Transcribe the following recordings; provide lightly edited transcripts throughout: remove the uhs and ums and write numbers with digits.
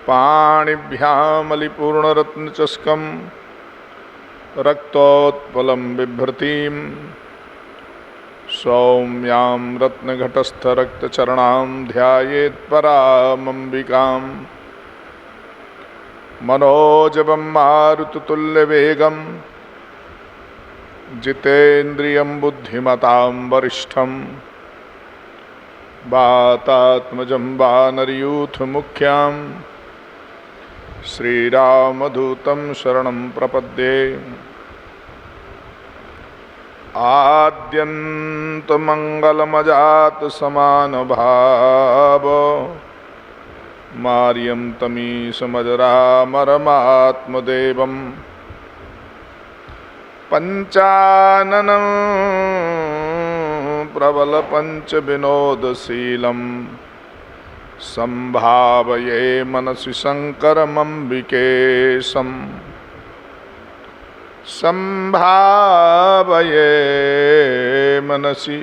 पाणिभ्यामलिपूर्णरत्नचषकं रक्तोत्पलं बिभ्रतीं सौम्यां रत्नघटस्थरक्तचरणां ध्यायेत्परामम्बिकां मनोजवं मारुततुल्यवेगं जितेन्द्रियं बुद्धिमतां वरिष्ठं वातात्मजं वानरयूथमुख्यां श्रीरामदूतं शरणं प्रपद्ये। आद्यन्तमङ्गलमजातसमानभाव मार्यं तमीशमजरामरमात्मदेवं पञ्चाननं प्रबलपञ्चविनोदशीलं संभावये मनसि शङ्करमम्बिकेशं संभावये मनसि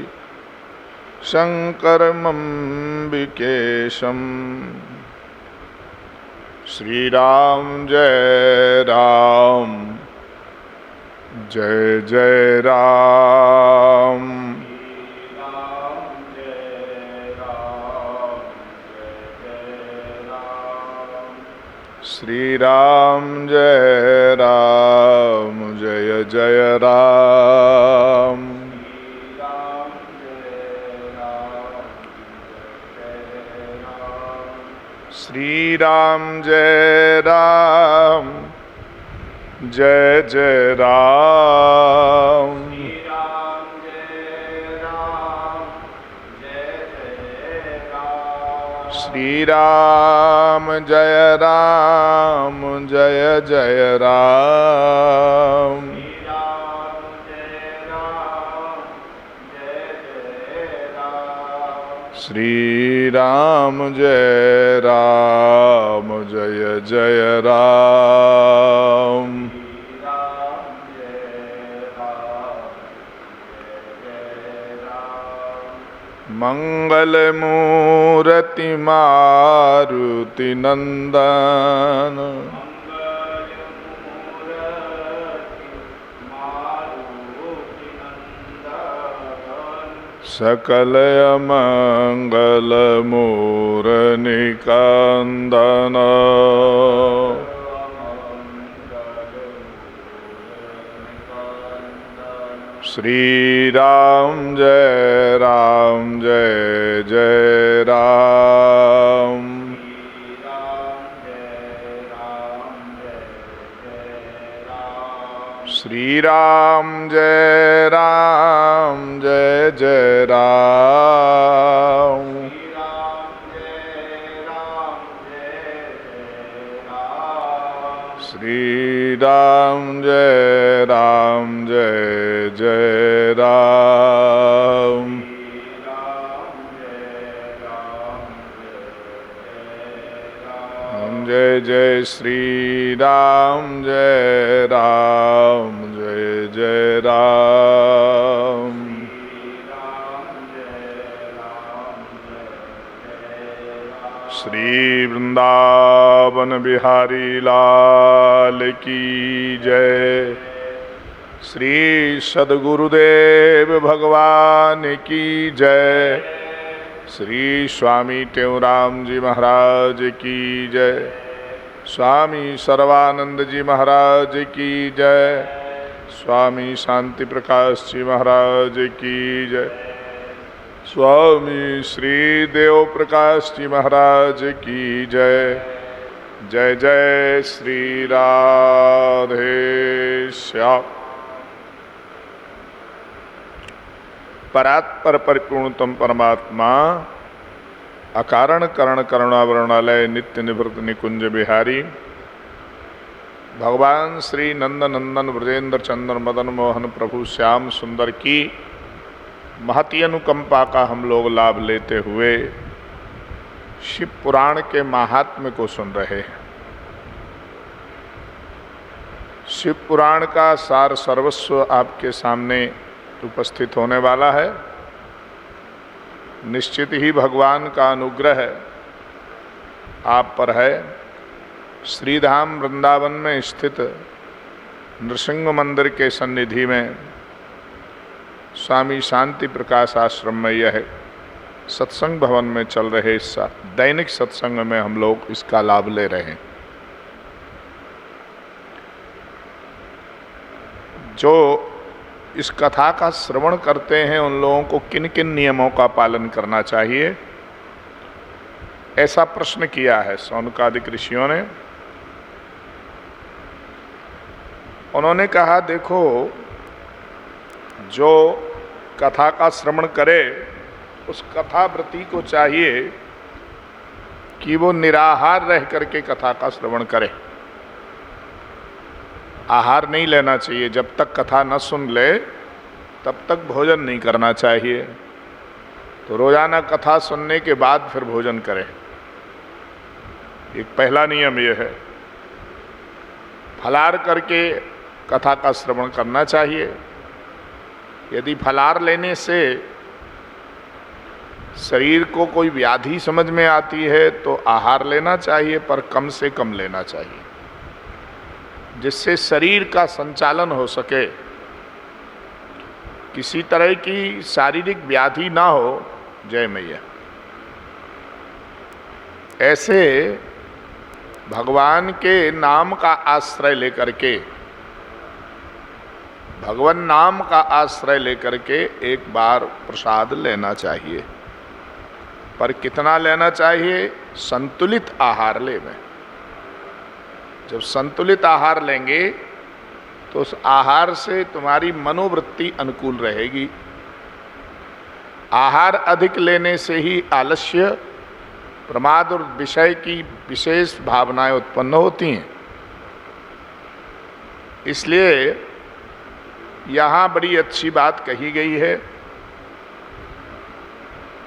शङ्करमम्बिकेशं। श्रीराम जय राम जय जय राम। श्रीराम जय राम जय जय राम। श्रीराम जय राम जय जय राम। श्रीराम जय राम जय जय राम। श्रीराम जय राम जय जय राम। मंगलमूर्ति मारुति नंदन सकल मंगल मूरनिकंदन श्रीराम जय राम जय जय राम। श्रीराम जय राम जय जय राम। श्रीराम जय राम जय जय राम। जय जय श्री राम जय राम जय जय राम। श्री वृंदावन बिहारी लाल की जय। श्री सद्गुरुदेव भगवान की जय। श्री स्वामी टेऊराम जी महाराज की जय। स्वामी सर्वानंद जी महाराज की जय। स्वामी शांति प्रकाश जी महाराज की जय। स्वामी श्री देव प्रकाश जी महाराज की जय। जय जय श्री राधे श्याम। परात्पर परिपूर्णतम परमात्मा अकारण करण करुणावरुणालय नित्य निवृत्त निकुंज बिहारी भगवान श्री नंदनंदन ब्रजेंद्र चंद्र मदन मोहन प्रभु श्याम सुंदर की महती अनुकंपा का हम लोग लाभ लेते हुए शिव पुराण के महात्म्य को सुन रहे हैं। शिव पुराण का सार सर्वस्व आपके सामने उपस्थित होने वाला है। निश्चित ही भगवान का अनुग्रह आप पर है। श्रीधाम वृंदावन में स्थित नृसिंह मंदिर के सन्निधि में स्वामी शांति प्रकाश आश्रम में यह सत्संग भवन में चल रहे इस दैनिक सत्संग में हम लोग इसका लाभ ले रहे हैं। जो इस कथा का श्रवण करते हैं उन लोगों को किन किन नियमों का पालन करना चाहिए, ऐसा प्रश्न किया है शौनकादिक ऋषियों ने। उन्होंने कहा, देखो, जो कथा का श्रवण करे उस कथावृत्ति को चाहिए कि वो निराहार रह करके कथा का श्रवण करे। आहार नहीं लेना चाहिए, जब तक कथा न सुन ले तब तक भोजन नहीं करना चाहिए। तो रोजाना कथा सुनने के बाद फिर भोजन करें, एक पहला नियम यह है। फलाहार करके कथा का श्रवण करना चाहिए। यदि फलाहार लेने से शरीर को कोई व्याधि समझ में आती है तो आहार लेना चाहिए, पर कम से कम लेना चाहिए, जिससे शरीर का संचालन हो सके, किसी तरह की शारीरिक व्याधि ना हो। जय मैया। ऐसे भगवान के नाम का आश्रय लेकर के, भगवान नाम का आश्रय लेकर के एक बार प्रसाद लेना चाहिए। पर कितना लेना चाहिए? संतुलित आहार लें। जब संतुलित आहार लेंगे तो उस आहार से तुम्हारी मनोवृत्ति अनुकूल रहेगी। आहार अधिक लेने से ही आलस्य, प्रमाद और विषय की विशेष भावनाएं उत्पन्न होती हैं। इसलिए यहाँ बड़ी अच्छी बात कही गई है।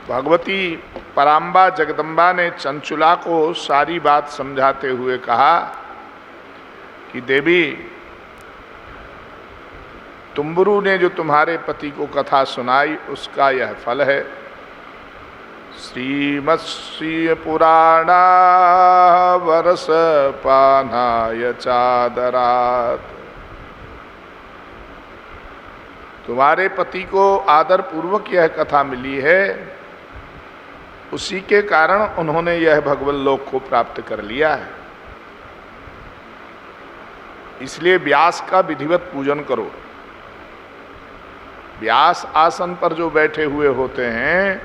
भगवती पराम्बा जगदम्बा ने चंचुला को सारी बात समझाते हुए कहा कि देवी, तुम्बुरु ने जो तुम्हारे पति को कथा सुनाई उसका यह फल है। श्रीमत्स्य पुराणा वरस पानाय चादरात। तुम्हारे पति को आदर पूर्वक यह कथा मिली है, उसी के कारण उन्होंने यह भगवत लोक को प्राप्त कर लिया है। इसलिए व्यास का विधिवत पूजन करो। व्यास आसन पर जो बैठे हुए होते हैं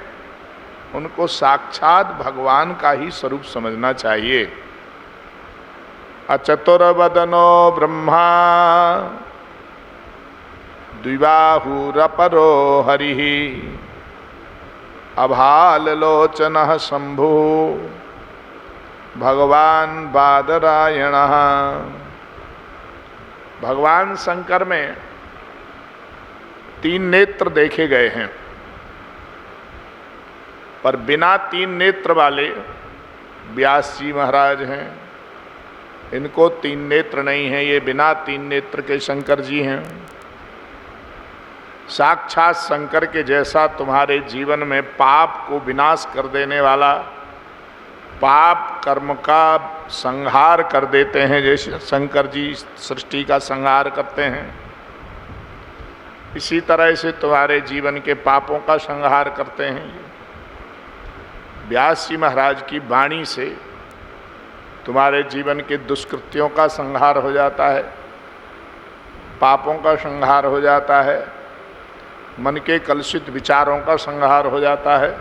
उनको साक्षात भगवान का ही स्वरूप समझना चाहिए। अचतुर्वदनो ब्रह्मा द्विबाहुरपरो हरिः अभाललोचनः शंभु भगवान बादरायणः। भगवान शंकर में 3 नेत्र देखे गए हैं, पर बिना 3 नेत्र वाले व्यास जी महाराज हैं। इनको 3 नेत्र नहीं हैं, ये बिना 3 नेत्र के शंकर जी हैं। साक्षात शंकर के जैसा तुम्हारे जीवन में पाप को विनाश कर देने वाला, पाप कर्म का संहार कर देते हैं, जैसे शंकर जी सृष्टि का संहार करते हैं, इसी तरह से तुम्हारे जीवन के पापों का संहार करते हैं। व्यास जी महाराज की वाणी से तुम्हारे जीवन के दुष्कृत्यों का संहार हो जाता है, पापों का संहार हो जाता है, मन के कलुषित विचारों का संहार हो जाता है।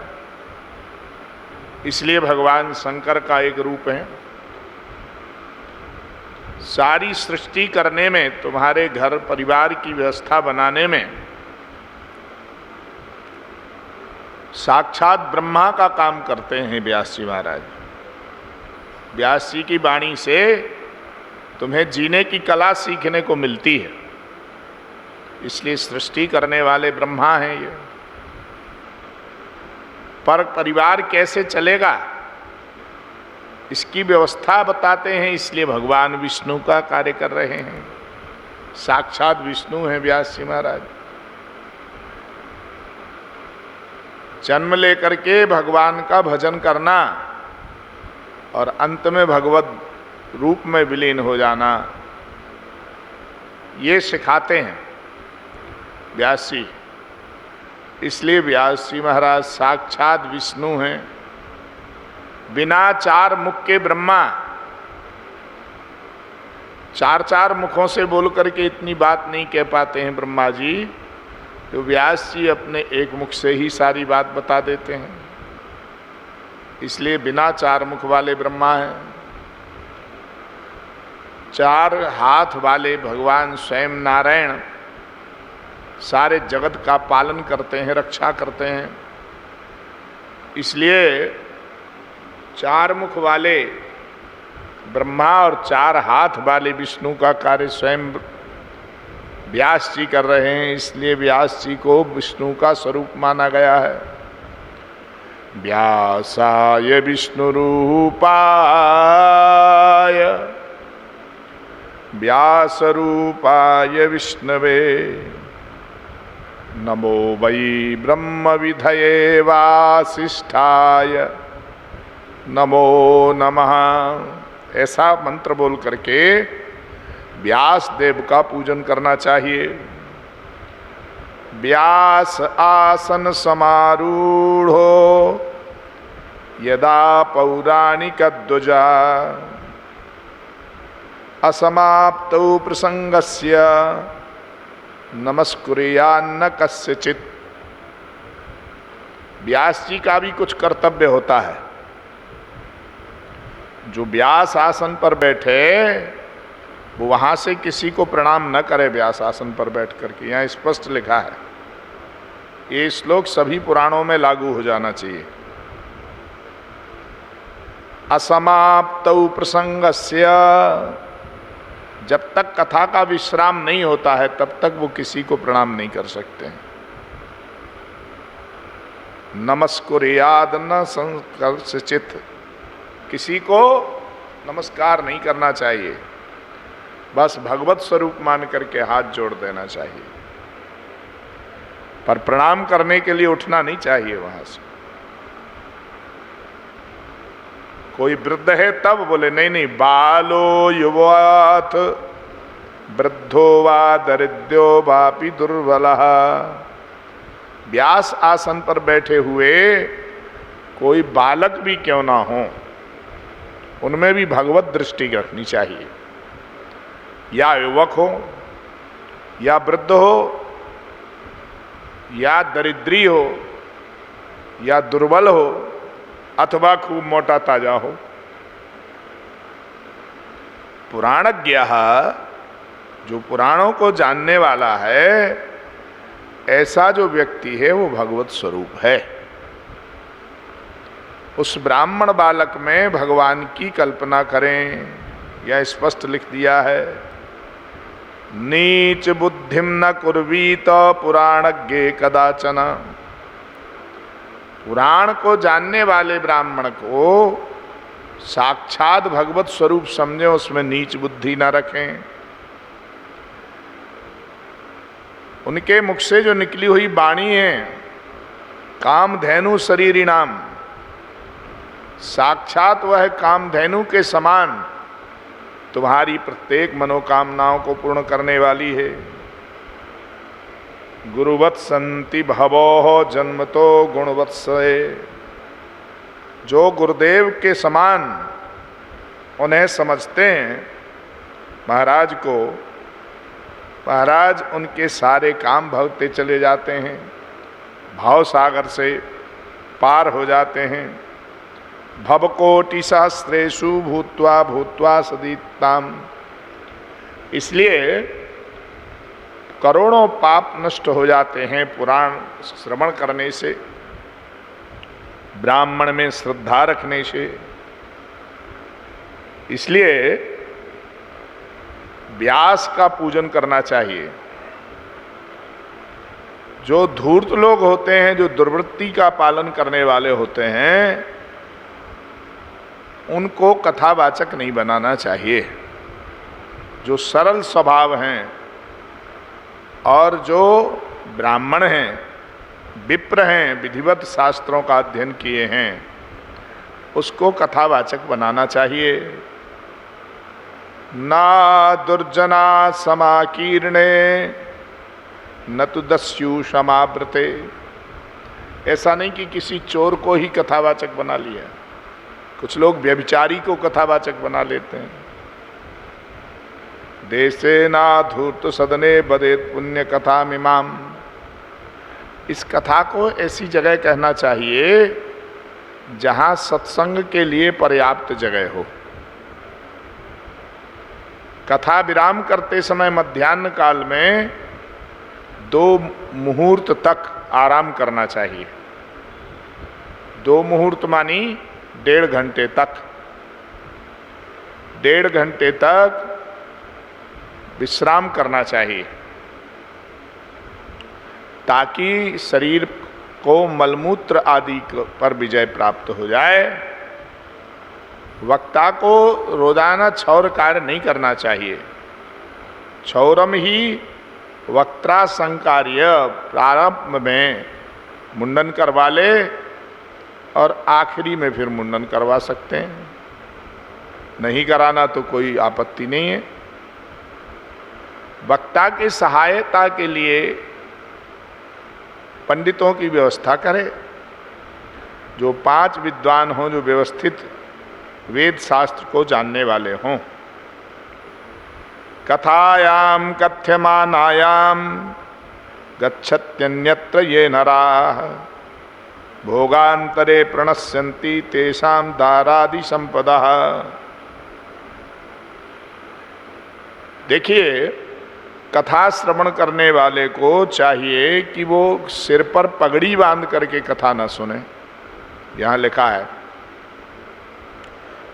इसलिए भगवान शंकर का एक रूप है। सारी सृष्टि करने में, तुम्हारे घर परिवार की व्यवस्था बनाने में साक्षात ब्रह्मा का काम करते हैं व्यास जी महाराज। व्यास जी की वाणी से तुम्हें जीने की कला सीखने को मिलती है। इसलिए सृष्टि करने वाले ब्रह्मा हैं ये। पर परिवार कैसे चलेगा इसकी व्यवस्था बताते हैं, इसलिए भगवान विष्णु का कार्य कर रहे हैं। साक्षात विष्णु हैं व्यास जी महाराज। जन्म लेकर के भगवान का भजन करना और अंत में भगवत रूप में विलीन हो जाना, ये सिखाते हैं व्यास जी। इसलिए व्यास जी महाराज साक्षात विष्णु हैं, बिना चार मुख के ब्रह्मा। चार चार मुखों से बोल करके इतनी बात नहीं कह पाते हैं ब्रह्मा जी, तो व्यास जी अपने एक मुख से ही सारी बात बता देते हैं। इसलिए बिना चार मुख वाले ब्रह्मा हैं। चार हाथ वाले भगवान स्वयं नारायण सारे जगत का पालन करते हैं, रक्षा करते हैं। इसलिए चार मुख वाले ब्रह्मा और चार हाथ वाले विष्णु का कार्य स्वयं व्यास जी कर रहे हैं। इसलिए व्यास जी को विष्णु का स्वरूप माना गया है। व्यासाय विष्णु रूपाय व्यास रूपाय विष्णवे नमो वै ब्रह्म विधये वासिष्ठाय नमो नमः। ऐसा मंत्र बोल करके व्यास देव का पूजन करना चाहिए। व्यास आसन समारूढ़ो यदा पौराणिक ध्वजा असमाप्तौ प्रसंगस्य नमस्कुर्यान्न कस्यचित्। व्यास जी का भी कुछ कर्तव्य होता है। जो व्यास आसन पर बैठे वो वहां से किसी को प्रणाम न करे। व्यास आसन पर बैठ करके, यहाँ स्पष्ट लिखा है। ये श्लोक सभी पुराणों में लागू हो जाना चाहिए। असमाप्तौ प्रसंगस्य, जब तक कथा का विश्राम नहीं होता है तब तक वो किसी को प्रणाम नहीं कर सकते हैं। नमस्कुर्याद न संकर्षचित्, किसी को नमस्कार नहीं करना चाहिए, बस भगवत स्वरूप मान करके हाथ जोड़ देना चाहिए। पर प्रणाम करने के लिए उठना नहीं चाहिए वहां से। कोई वृद्ध है तब बोले नहीं नहीं, बालो युवात वृद्धो वा दरिद्रो वापि दुर्बलः। व्यास आसन पर बैठे हुए कोई बालक भी क्यों ना हो, उनमें भी भगवत दृष्टि रखनी चाहिए। या युवक हो, या वृद्ध हो, या दरिद्री हो, या दुर्बल हो, अथवा खूब मोटा ताजा हो। पुराणज्ञ, जो पुराणों को जानने वाला है, ऐसा जो व्यक्ति है वो भगवत स्वरूप है। उस ब्राह्मण बालक में भगवान की कल्पना करें, यह स्पष्ट लिख दिया है। नीच बुद्धिम न कुर्वीत पुराणज्ञे कदाचन। पुराण को जानने वाले ब्राह्मण को साक्षात भगवत स्वरूप समझे, उसमें नीच बुद्धि न रखें। उनके मुख से जो निकली हुई वाणी है, कामधेनु शरीरिणाम, साक्षात वह कामधेनु के समान तुम्हारी प्रत्येक मनोकामनाओं को पूर्ण करने वाली है। गुरुवत् संति भवोः जन्मतो गुणवत्सये। जो गुरुदेव के समान उन्हें समझते हैं महाराज को, महाराज उनके सारे काम भगते चले जाते हैं, भाव सागर से पार हो जाते हैं। भवकोटि सहस्रेषु भूत्वा भूत्वा सदीताम। इसलिए करोड़ों पाप नष्ट हो जाते हैं पुराण श्रवण करने से, ब्राह्मण में श्रद्धा रखने से। इसलिए व्यास का पूजन करना चाहिए। जो धूर्त लोग होते हैं, जो दुर्वृत्ति का पालन करने वाले होते हैं, उनको कथावाचक नहीं बनाना चाहिए। जो सरल स्वभाव हैं और जो ब्राह्मण हैं, विप्र हैं, विधिवत शास्त्रों का अध्ययन किए हैं, उसको कथावाचक बनाना चाहिए। ना दुर्जना समाकीर्णे न तो दस्यु क्षमाव्रते। ऐसा नहीं कि किसी चोर को ही कथावाचक बना लिया, कुछ लोग व्यभिचारी को कथावाचक बना लेते हैं। देशे ना धूर्त सदने बदेत पुण्य कथा मिमाम। इस कथा को ऐसी जगह कहना चाहिए जहां सत्संग के लिए पर्याप्त जगह हो। कथा विराम करते समय मध्याह्न काल में 2 मुहूर्त तक आराम करना चाहिए। 2 मुहूर्त मानी 1.5 घंटे तक। 1.5 घंटे तक विश्राम करना चाहिए ताकि शरीर को मलमूत्र आदि पर विजय प्राप्त हो जाए। वक्ता को रोजाना क्षौर कार्य नहीं करना चाहिए। क्षौरम ही वक्त्रा संकार्य। प्रारंभ में मुंडन करवा ले और आखिरी में फिर मुंडन करवा सकते हैं, नहीं कराना तो कोई आपत्ति नहीं है। वक्ता की सहायता के लिए पंडितों की व्यवस्था करें, जो 5 विद्वान हों, जो व्यवस्थित वेद शास्त्र को जानने वाले हों। कथायाम कथ्यमानायाम गच्छत्यन्यत्र ये नराः भोगांतरे प्रणश्यन्ति तेषां दारादि संपदः। देखिए, कथा श्रवण करने वाले को चाहिए कि वो सिर पर पगड़ी बांध करके कथा न सुने। यहाँ लिखा है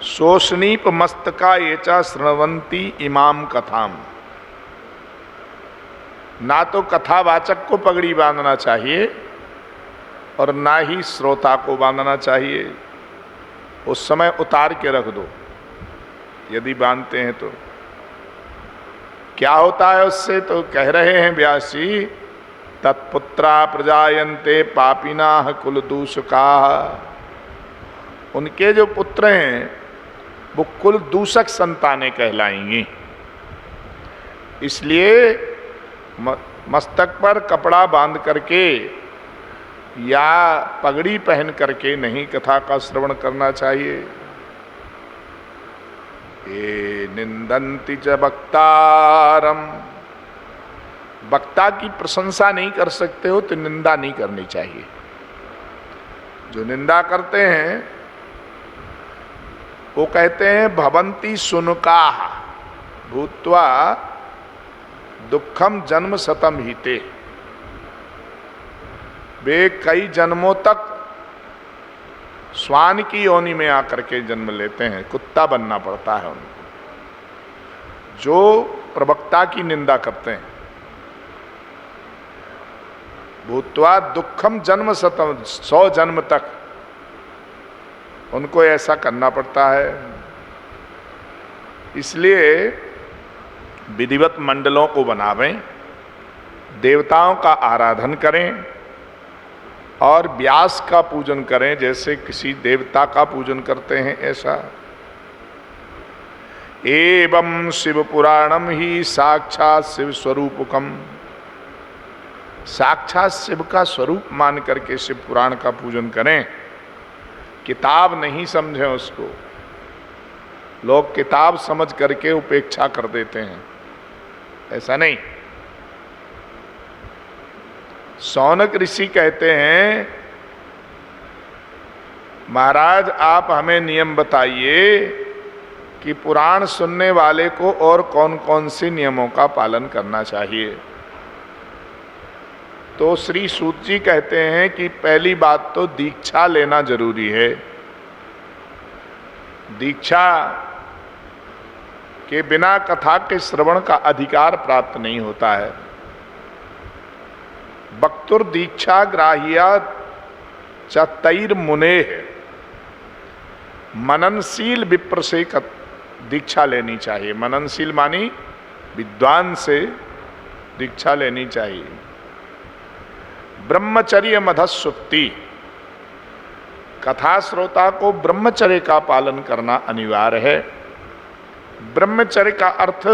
शोषणीप मस्तका येचा श्रवंती इमाम कथाम। ना तो कथावाचक को पगड़ी बांधना चाहिए और ना ही श्रोता को बांधना चाहिए। उस समय उतार के रख दो यदि बांधते हैं तो। क्या होता है उससे? तो कह रहे हैं व्यास जी, तत्पुत्रा प्रजायन्ते पापिनाः कुलदूषकाः। उनके जो पुत्र हैं वो कुल दूषक संतानें कहलाएंगी। इसलिए मस्तक पर कपड़ा बांध करके या पगड़ी पहन करके नहीं कथा का श्रवण करना चाहिए। ये निंदन्ति च वक्तारम। वक्ता की प्रशंसा नहीं कर सकते हो तो निंदा नहीं करनी चाहिए। जो निंदा करते हैं वो कहते हैं भवन्ति शुनकाः भूत्वा दुखम जन्म शतम हीते। वे कई जन्मों तक श्वान की योनि में आकर के जन्म लेते हैं, कुत्ता बनना पड़ता है उनको, जो प्रवक्ता की निंदा करते हैं। भूत्वा दुखम जन्म शतम, 100 जन्म तक उनको ऐसा करना पड़ता है। इसलिए विधिवत मंडलों को बनावें, देवताओं का आराधन करें और व्यास का पूजन करें जैसे किसी देवता का पूजन करते हैं ऐसा। एवं शिव पुराणम ही साक्षात शिव स्वरूपकम। साक्षात शिव का स्वरूप मान करके शिव पुराण का पूजन करें। किताब नहीं समझें उसको। लोग किताब समझ करके उपेक्षा कर देते हैं, ऐसा नहीं। शौनक ऋषि कहते हैं, महाराज आप हमें नियम बताइए कि पुराण सुनने वाले को और कौन कौन से नियमों का पालन करना चाहिए। तो श्री सूत जी कहते हैं कि पहली बात तो दीक्षा लेना जरूरी है। दीक्षा के बिना कथा के श्रवण का अधिकार प्राप्त नहीं होता है। वक्तुर दीक्षा ग्राह्या चतैर मुने। मननशील विप्र से दीक्षा लेनी चाहिए। मननशील मानी विद्वान से दीक्षा लेनी चाहिए। ब्रह्मचर्य मधस्सुप्ति। कथा श्रोता को ब्रह्मचर्य का पालन करना अनिवार्य है। ब्रह्मचर्य का अर्थ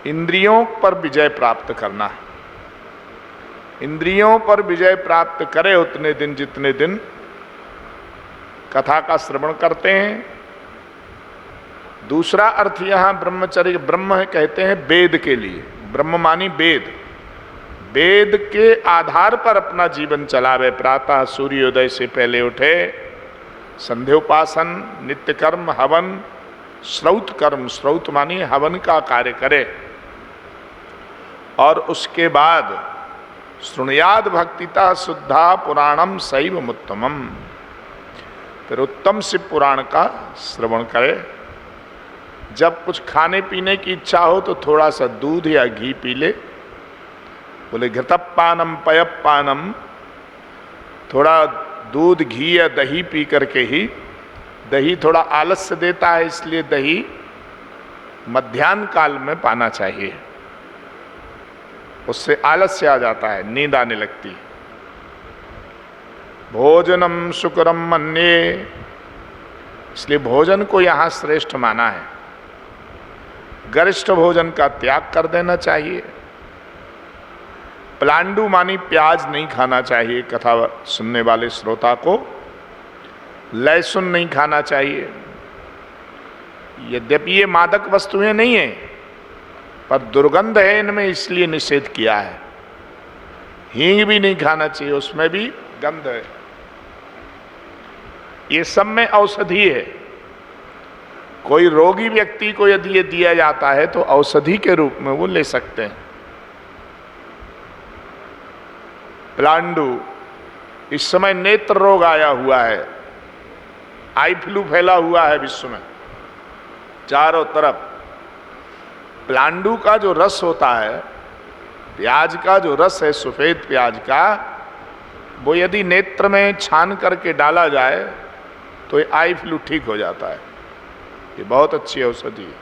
इंद्रियों पर विजय प्राप्त करना है। इंद्रियों पर विजय प्राप्त करे उतने दिन जितने दिन कथा का श्रवण करते हैं। दूसरा अर्थ यहां ब्रह्मचर्य, ब्रह्म कहते हैं वेद के लिए, ब्रह्म मानी वेद, वेद के आधार पर अपना जीवन चलावे। प्रातः सूर्योदय से पहले उठे, संध्योपासन, नित्य कर्म, हवन, श्रौत कर्म, श्रौत मानी हवन का कार्य करे, और उसके बाद शृणुयाद भक्तिता शुद्धा पुराणम शैव उत्तमम, फिर उत्तम शिव पुराण का श्रवण करे। जब कुछ खाने पीने की इच्छा हो तो थोड़ा सा दूध या घी पी ले। बोले घृतपानम पयपानम, थोड़ा दूध घी या दही पी करके ही, दही थोड़ा आलस्य देता है इसलिए दही मध्याह्न काल में पाना चाहिए, उससे आलस्य आ जाता है, नींद आने लगती है। भोजनम शुक्रम मन्ये, इसलिए भोजन को यहाँ श्रेष्ठ माना है। गरिष्ठ भोजन का त्याग कर देना चाहिए। पलांडु मानी प्याज नहीं खाना चाहिए, कथा सुनने वाले श्रोता को लहसुन नहीं खाना चाहिए। यद्यपि ये मादक वस्तुएं नहीं है पर दुर्गंध है इनमें, इसलिए निषेध किया है। हींग भी नहीं खाना चाहिए, उसमें भी गंध है। ये सब में औषधि है। कोई रोगी व्यक्ति को यदि ये दिया जाता है तो औषधि के रूप में वो ले सकते हैं। पलांडु, इस समय नेत्र रोग आया हुआ है, आई फ्लू फैला हुआ है विश्व में चारों तरफ। पलांडु का जो रस होता है, प्याज का जो रस है, सफेद प्याज का, वो यदि नेत्र में छान करके डाला जाए तो ये आई फ्लू ठीक हो जाता है। ये बहुत अच्छी औषधि है।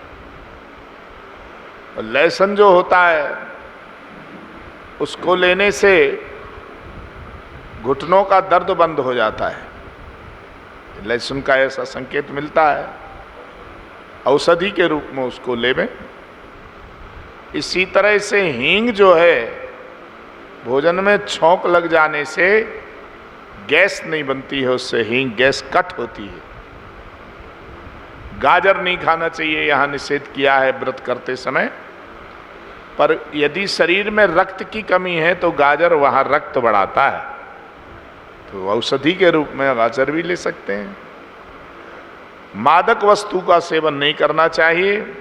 और लहसुन जो होता है उसको लेने से घुटनों का दर्द बंद हो जाता है। लहसुन का ऐसा संकेत मिलता है, औषधि के रूप में उसको लेवें। इसी तरह से हींग जो है, भोजन में छौंक लग जाने से गैस नहीं बनती है, उससे हींग गैस कट होती है। गाजर नहीं खाना चाहिए, यहाँ निषेध किया है व्रत करते समय। पर यदि शरीर में रक्त की कमी है तो गाजर वहाँ रक्त बढ़ाता है, तो औषधि के रूप में गाजर भी ले सकते हैं। मादक वस्तु का सेवन नहीं करना चाहिए।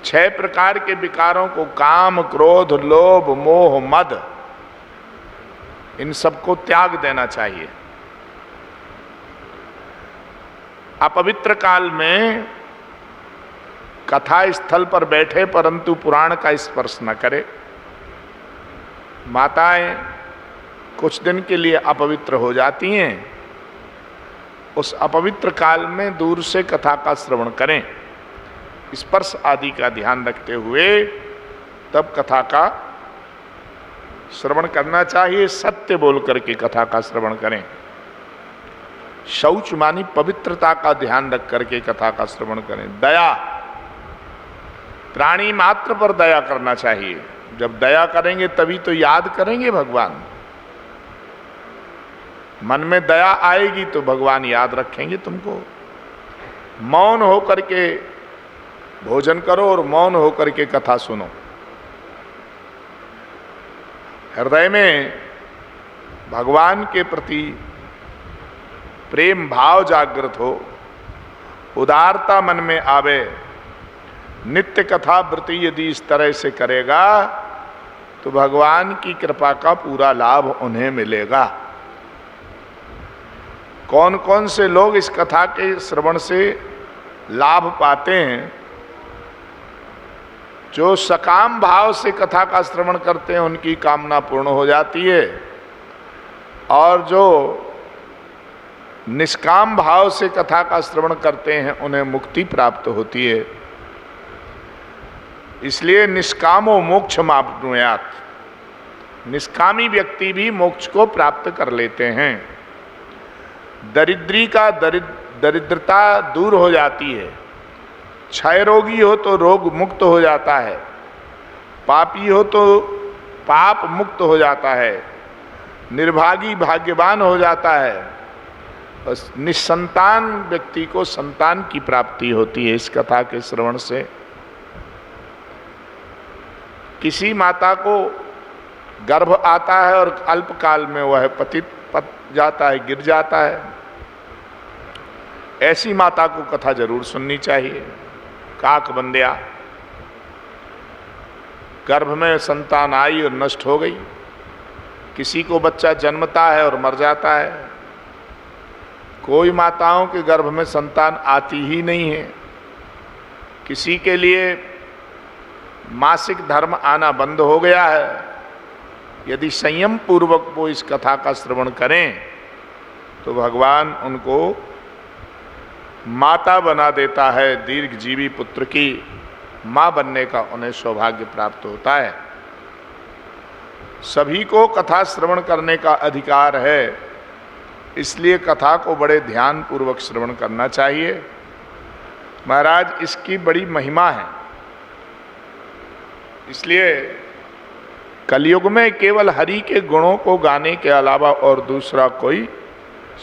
6 प्रकार के विकारों को, काम, क्रोध, लोभ, मोह, मद, इन सबको त्याग देना चाहिए। अपवित्र काल में कथा स्थल पर बैठे परंतु पुराण का स्पर्श न करे। माताएं कुछ दिन के लिए अपवित्र हो जाती हैं, उस अपवित्र काल में दूर से कथा का श्रवण करें, स्पर्श आदि का ध्यान रखते हुए तब कथा का श्रवण करना चाहिए। सत्य बोल करके कथा का श्रवण करें। शौच मानी पवित्रता का ध्यान रख करके कथा का श्रवण करें। दया, प्राणी मात्र पर दया करना चाहिए। जब दया करेंगे तभी तो याद करेंगे भगवान। मन में दया आएगी तो भगवान याद रखेंगे तुमको। मौन होकर के भोजन करो और मौन होकर के कथा सुनो। हृदय में भगवान के प्रति प्रेम भाव जागृत हो, उदारता मन में आवे। नित्य कथा व्रति यदि इस तरह से करेगा तो भगवान की कृपा का पूरा लाभ उन्हें मिलेगा। कौन कौन से लोग इस कथा के श्रवण से लाभ पाते हैं? जो सकाम भाव से कथा का श्रवण करते हैं उनकी कामना पूर्ण हो जाती है, और जो निष्काम भाव से कथा का श्रवण करते हैं उन्हें मुक्ति प्राप्त होती है। इसलिए निष्कामो मोक्ष माप्नुयात्, निष्कामी व्यक्ति भी मोक्ष को प्राप्त कर लेते हैं। दरिद्री का दरिद्रता दूर हो जाती है क्षय रोगी हो तो रोग मुक्त हो जाता है, पापी हो तो पाप मुक्त हो जाता है, निर्भागी भाग्यवान हो जाता है, बस निसंतान व्यक्ति को संतान की प्राप्ति होती है इस कथा के श्रवण से। किसी माता को गर्भ आता है और अल्पकाल में वह पतित पत जाता है, गिर जाता है, ऐसी माता को कथा जरूर सुननी चाहिए। काक बंदिया, गर्भ में संतान आई और नष्ट हो गई। किसी को बच्चा जन्मता है और मर जाता है। कोई माताओं के गर्भ में संतान आती ही नहीं है। किसी के लिए मासिक धर्म आना बंद हो गया है। यदि संयम पूर्वक वो इस कथा का श्रवण करें तो भगवान उनको माता बना देता है, दीर्घजीवी पुत्र की माँ बनने का उन्हें सौभाग्य प्राप्त होता है। सभी को कथा श्रवण करने का अधिकार है, इसलिए कथा को बड़े ध्यान पूर्वक श्रवण करना चाहिए। महाराज, इसकी बड़ी महिमा है। इसलिए कलयुग में केवल हरि के गुणों को गाने के अलावा और दूसरा कोई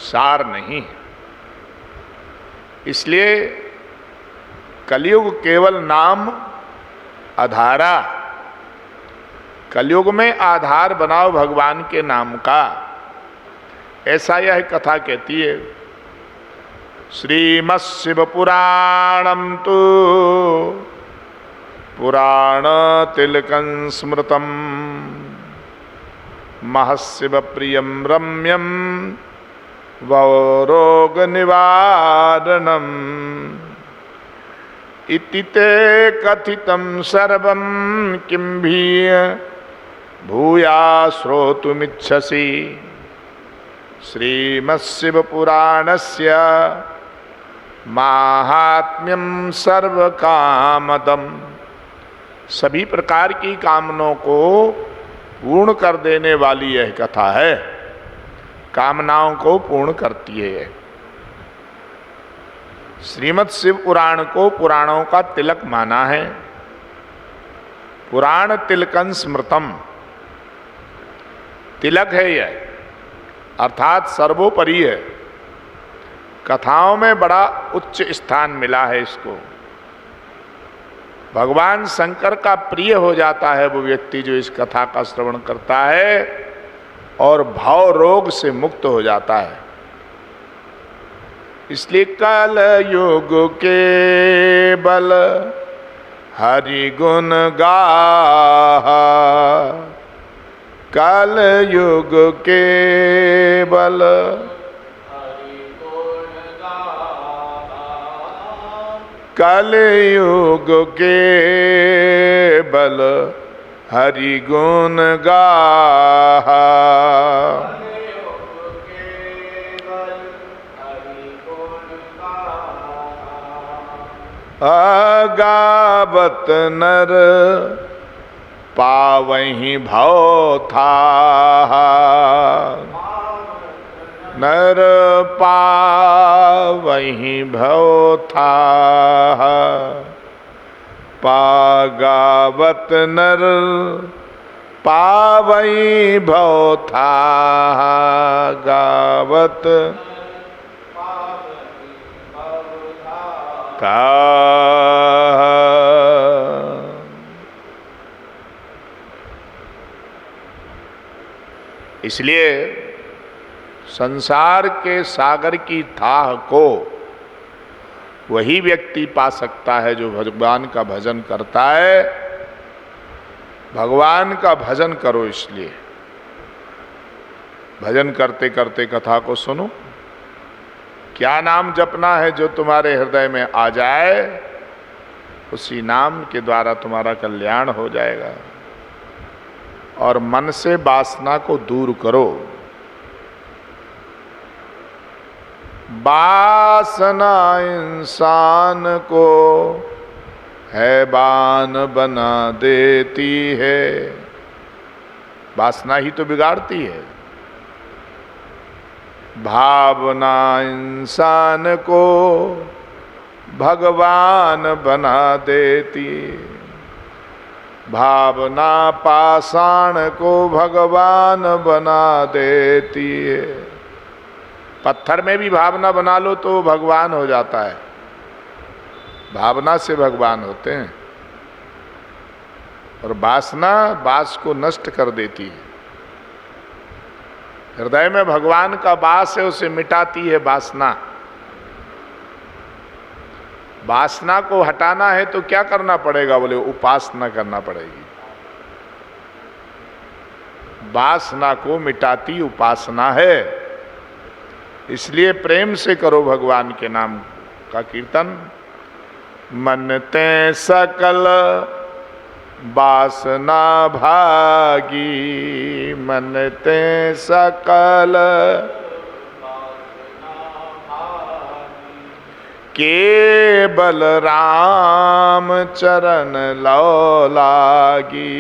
सार नहीं है। इसलिए कलयुग केवल नाम आधारा, कलयुग में आधार बनाओ भगवान के नाम का, ऐसा यह कथा कहती है। श्रीमद्शिव पुराणम तो पुराण तिलकं स्मृतम महशिव प्रियम रम्यम वरोग निवारणम इति ते कथितं सर्वं किं भी भूया श्रोतुमिच्छसि। श्रीमद्शिव पुराणस्य माहात्म्यं सर्वकामदम्, सभी प्रकार की कामनाओं को पूर्ण कर देने वाली यह कथा है। कामनाओं को पूर्ण करती है। श्रीमद् शिव पुराण को पुराणों का तिलक माना है। पुराण तिलकं स्मृतम, तिलक है यह, अर्थात सर्वोपरि है। कथाओं में बड़ा उच्च स्थान मिला है इसको। भगवान शंकर का प्रिय हो जाता है वो व्यक्ति जो इस कथा का श्रवण करता है और भाव रोग से मुक्त हो जाता है। इसलिए कल युग के बल हरि गुण गाहा, कल युग के बल कल युग के बल हरि गुण गाहा। अगावत नर पावहीं भव था, नर पावहीं भव था। पागावत नर पावहीं भव था, गावत था। इसलिए संसार के सागर की थाह को वही व्यक्ति पा सकता है जो भगवान का भजन करता है। भगवान का भजन करो, इसलिए भजन करते करते कथा को सुनो। क्या नाम जपना है जो तुम्हारे हृदय में आ जाए, उसी नाम के द्वारा तुम्हारा कल्याण हो जाएगा। और मन से वासना को दूर करो। वासना इंसान को हैवान बना देती है। वासना ही तो बिगाड़ती है। भावना इंसान को भगवान बना देती। भावना पाषाण को भगवान बना देती है। पत्थर में भी भावना बना लो तो भगवान हो जाता है। भावना से भगवान होते हैं। और वासना वास को नष्ट कर देती है। हृदय में भगवान का वास है, उसे मिटाती है वासना। वासना को हटाना है तो क्या करना पड़ेगा? बोले उपासना करना पड़ेगी। वासना को मिटाती उपासना है। इसलिए प्रेम से करो भगवान के नाम का कीर्तन। मन ते सकल वासना भागी, मन ते सकल केवल राम चरण लो लागी।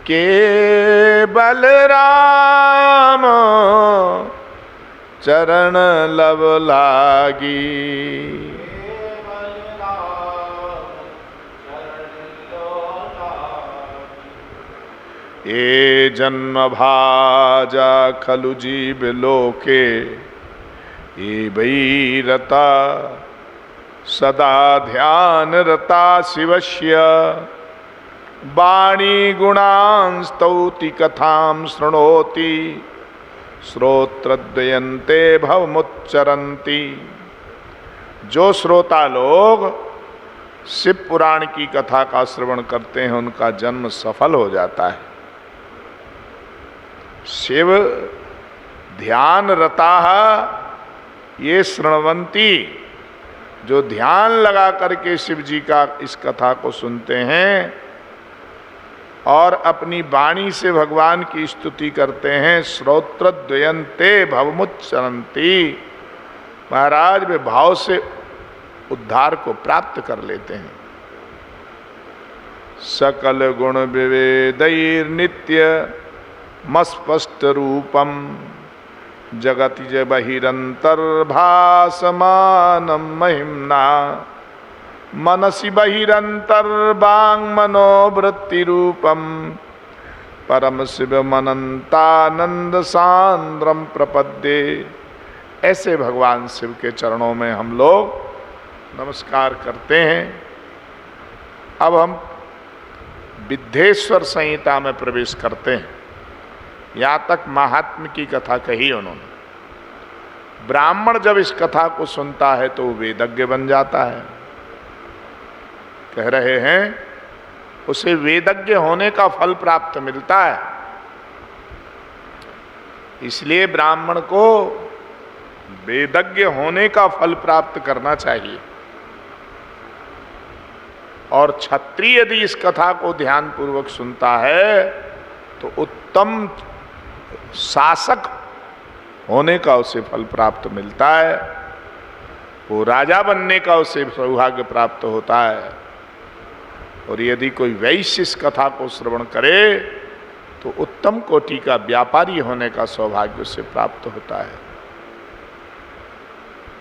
केवल राम चरण लब लागी। ये जन्म भाजा खलु जीव लोके, ये वैरता सदा ध्यान रता शिवस्य। वाणी गुणां स्तौति कथां शृणोति, श्रोत्रद्वयन्ते भवमुच्चरन्ति। जो श्रोता लोग शिव पुराण की कथा का श्रवण करते हैं उनका जन्म सफल हो जाता है। शिव ध्यान रताः ये शृण्वन्ति, जो ध्यान लगा करके शिव जी का इस कथा को सुनते हैं और अपनी वाणी से भगवान की स्तुति करते हैं। श्रोत्रद्वयन्ते भवमुच्चरन्ति, महाराज वे भाव से उद्धार को प्राप्त कर लेते हैं। सकल गुण विवेदैर्नित्य मस्पष्ट रूपम, जगति ज बहिरंतर्भासमानं महिम्ना। मनसि बहिरंतर्वांग मनोवृत्ति रूपम, परम शिवमनंतानंद सांद्रम प्रपद्ये। ऐसे भगवान शिव के चरणों में हम लोग नमस्कार करते हैं। अब हम विद्धेश्वर संहिता में प्रवेश करते हैं। यहाँ तक महात्म्य की कथा कही उन्होंने। ब्राह्मण जब इस कथा को सुनता है तो वेदज्ञ बन जाता है। कह रहे हैं उसे वेदज्ञ होने का फल प्राप्त मिलता है। इसलिए ब्राह्मण को वेदज्ञ होने का फल प्राप्त करना चाहिए। और क्षत्रिय यदि इस कथा को ध्यान पूर्वक सुनता है तो उत्तम शासक होने का उसे फल प्राप्त मिलता है। वो राजा बनने का उसे सौभाग्य प्राप्त होता है। और यदि कोई वैश्य इस कथा को श्रवण करे तो उत्तम कोटि का व्यापारी होने का सौभाग्य उसे प्राप्त होता है।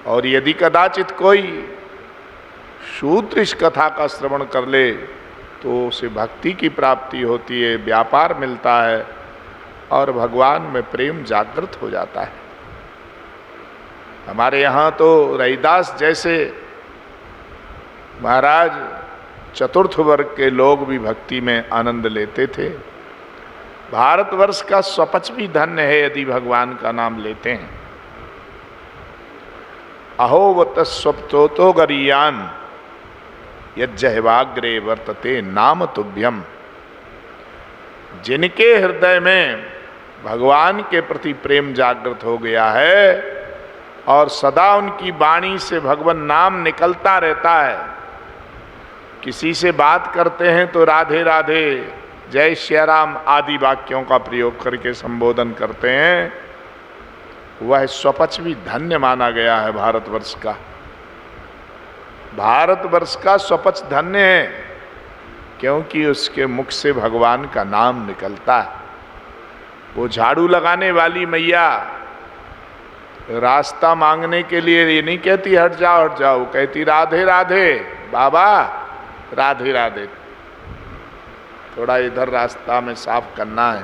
और यदि कदाचित कोई शूद्र इस कथा का श्रवण कर ले तो उसे भक्ति की प्राप्ति होती है, व्यापार मिलता है और भगवान में प्रेम जागृत हो जाता है। हमारे यहाँ तो रैदास जैसे महाराज चतुर्थ वर्ग के लोग भी भक्ति में आनंद लेते थे। भारतवर्ष का स्वपच भी धन्य है यदि भगवान का नाम लेते हैं। अहोवत स्वप्तो गरीयान यज्जहवाग्रे वर्तते नाम तुभ्यम। जिनके हृदय में भगवान के प्रति प्रेम जागृत हो गया है और सदा उनकी वाणी से भगवान नाम निकलता रहता है। किसी से बात करते हैं तो राधे राधे, जय श्री राम आदि वाक्यों का प्रयोग करके संबोधन करते हैं। वह स्वपच भी धन्य माना गया है भारतवर्ष का। भारतवर्ष का स्वपच धन्य है क्योंकि उसके मुख से भगवान का नाम निकलता है। वो झाड़ू लगाने वाली मैया रास्ता मांगने के लिए ये नहीं कहती हट जाओ हट जाओ, कहती राधे राधे बाबा, राधे राधे, थोड़ा इधर रास्ता में साफ करना है,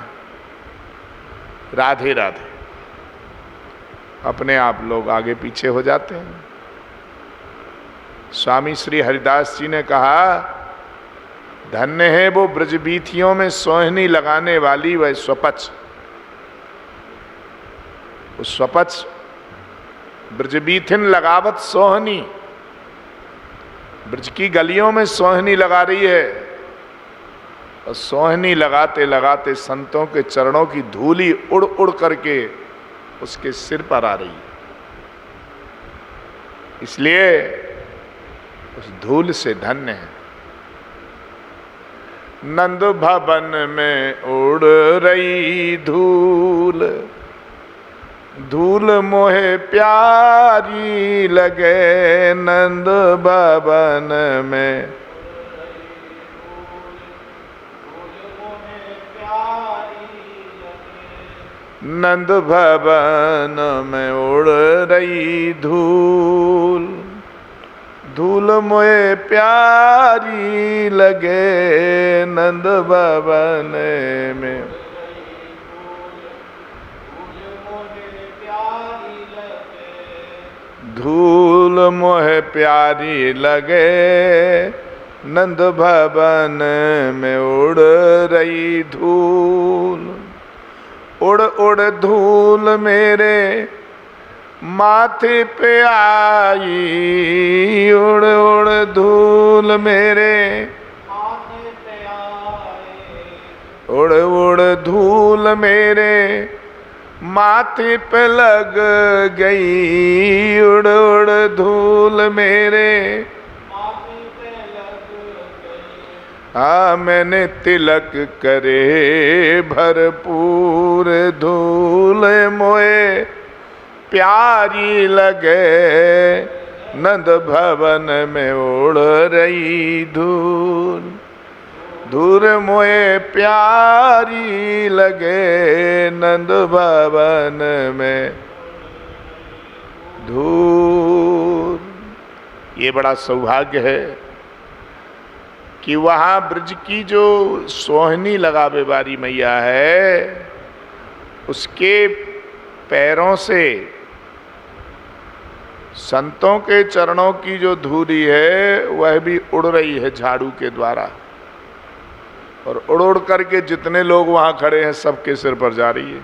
राधे राधे। अपने आप लोग आगे पीछे हो जाते हैं। स्वामी श्री हरिदास जी ने कहा, धन्य है वो ब्रजबीथियों में सोहनी लगाने वाली वह स्वपच। उस स्वपच ब्रजबीथिन लगावत सोहनी, ब्रज की गलियों में सोहनी लगा रही है, और सोहनी लगाते लगाते संतों के चरणों की धूली उड़ उड़ करके उसके सिर पर आ रही है। इसलिए उस धूल से धन्य है। नंद भवन में उड़ रही धूल, धूल मोहे प्यारी लगे, नंद भवन में नंद भवन में उड़ रही धूल, धूल मोहे प्यारी लगे, नंद भवन में धूल मोहे प्यारी लगे, नंद भवन में उड़ रही धूल। उड़ उड़ धूल मेरे माथे पे आई, उड़ उड़ धूल मेरे माथे पे आई, उड़ उड़ धूल मेरे माथे पे लग गई, उड़ उड़ धूल मेरे माथे पे लग गई। मैंने तिलक करे भरपूर, धूल मोए प्यारी लगे, नंद भवन में उड़ रही धूल, धूल मोए प्यारी लगे, नंद भवन में धूल। ये बड़ा सौभाग्य है कि वहाँ ब्रज की जो सोहनी लगावे वाली मैया है, उसके पैरों से संतों के चरणों की जो धूली है वह भी उड़ रही है झाड़ू के द्वारा, और उड़ उड़ करके जितने लोग वहां खड़े हैं सबके सिर पर जा रही है।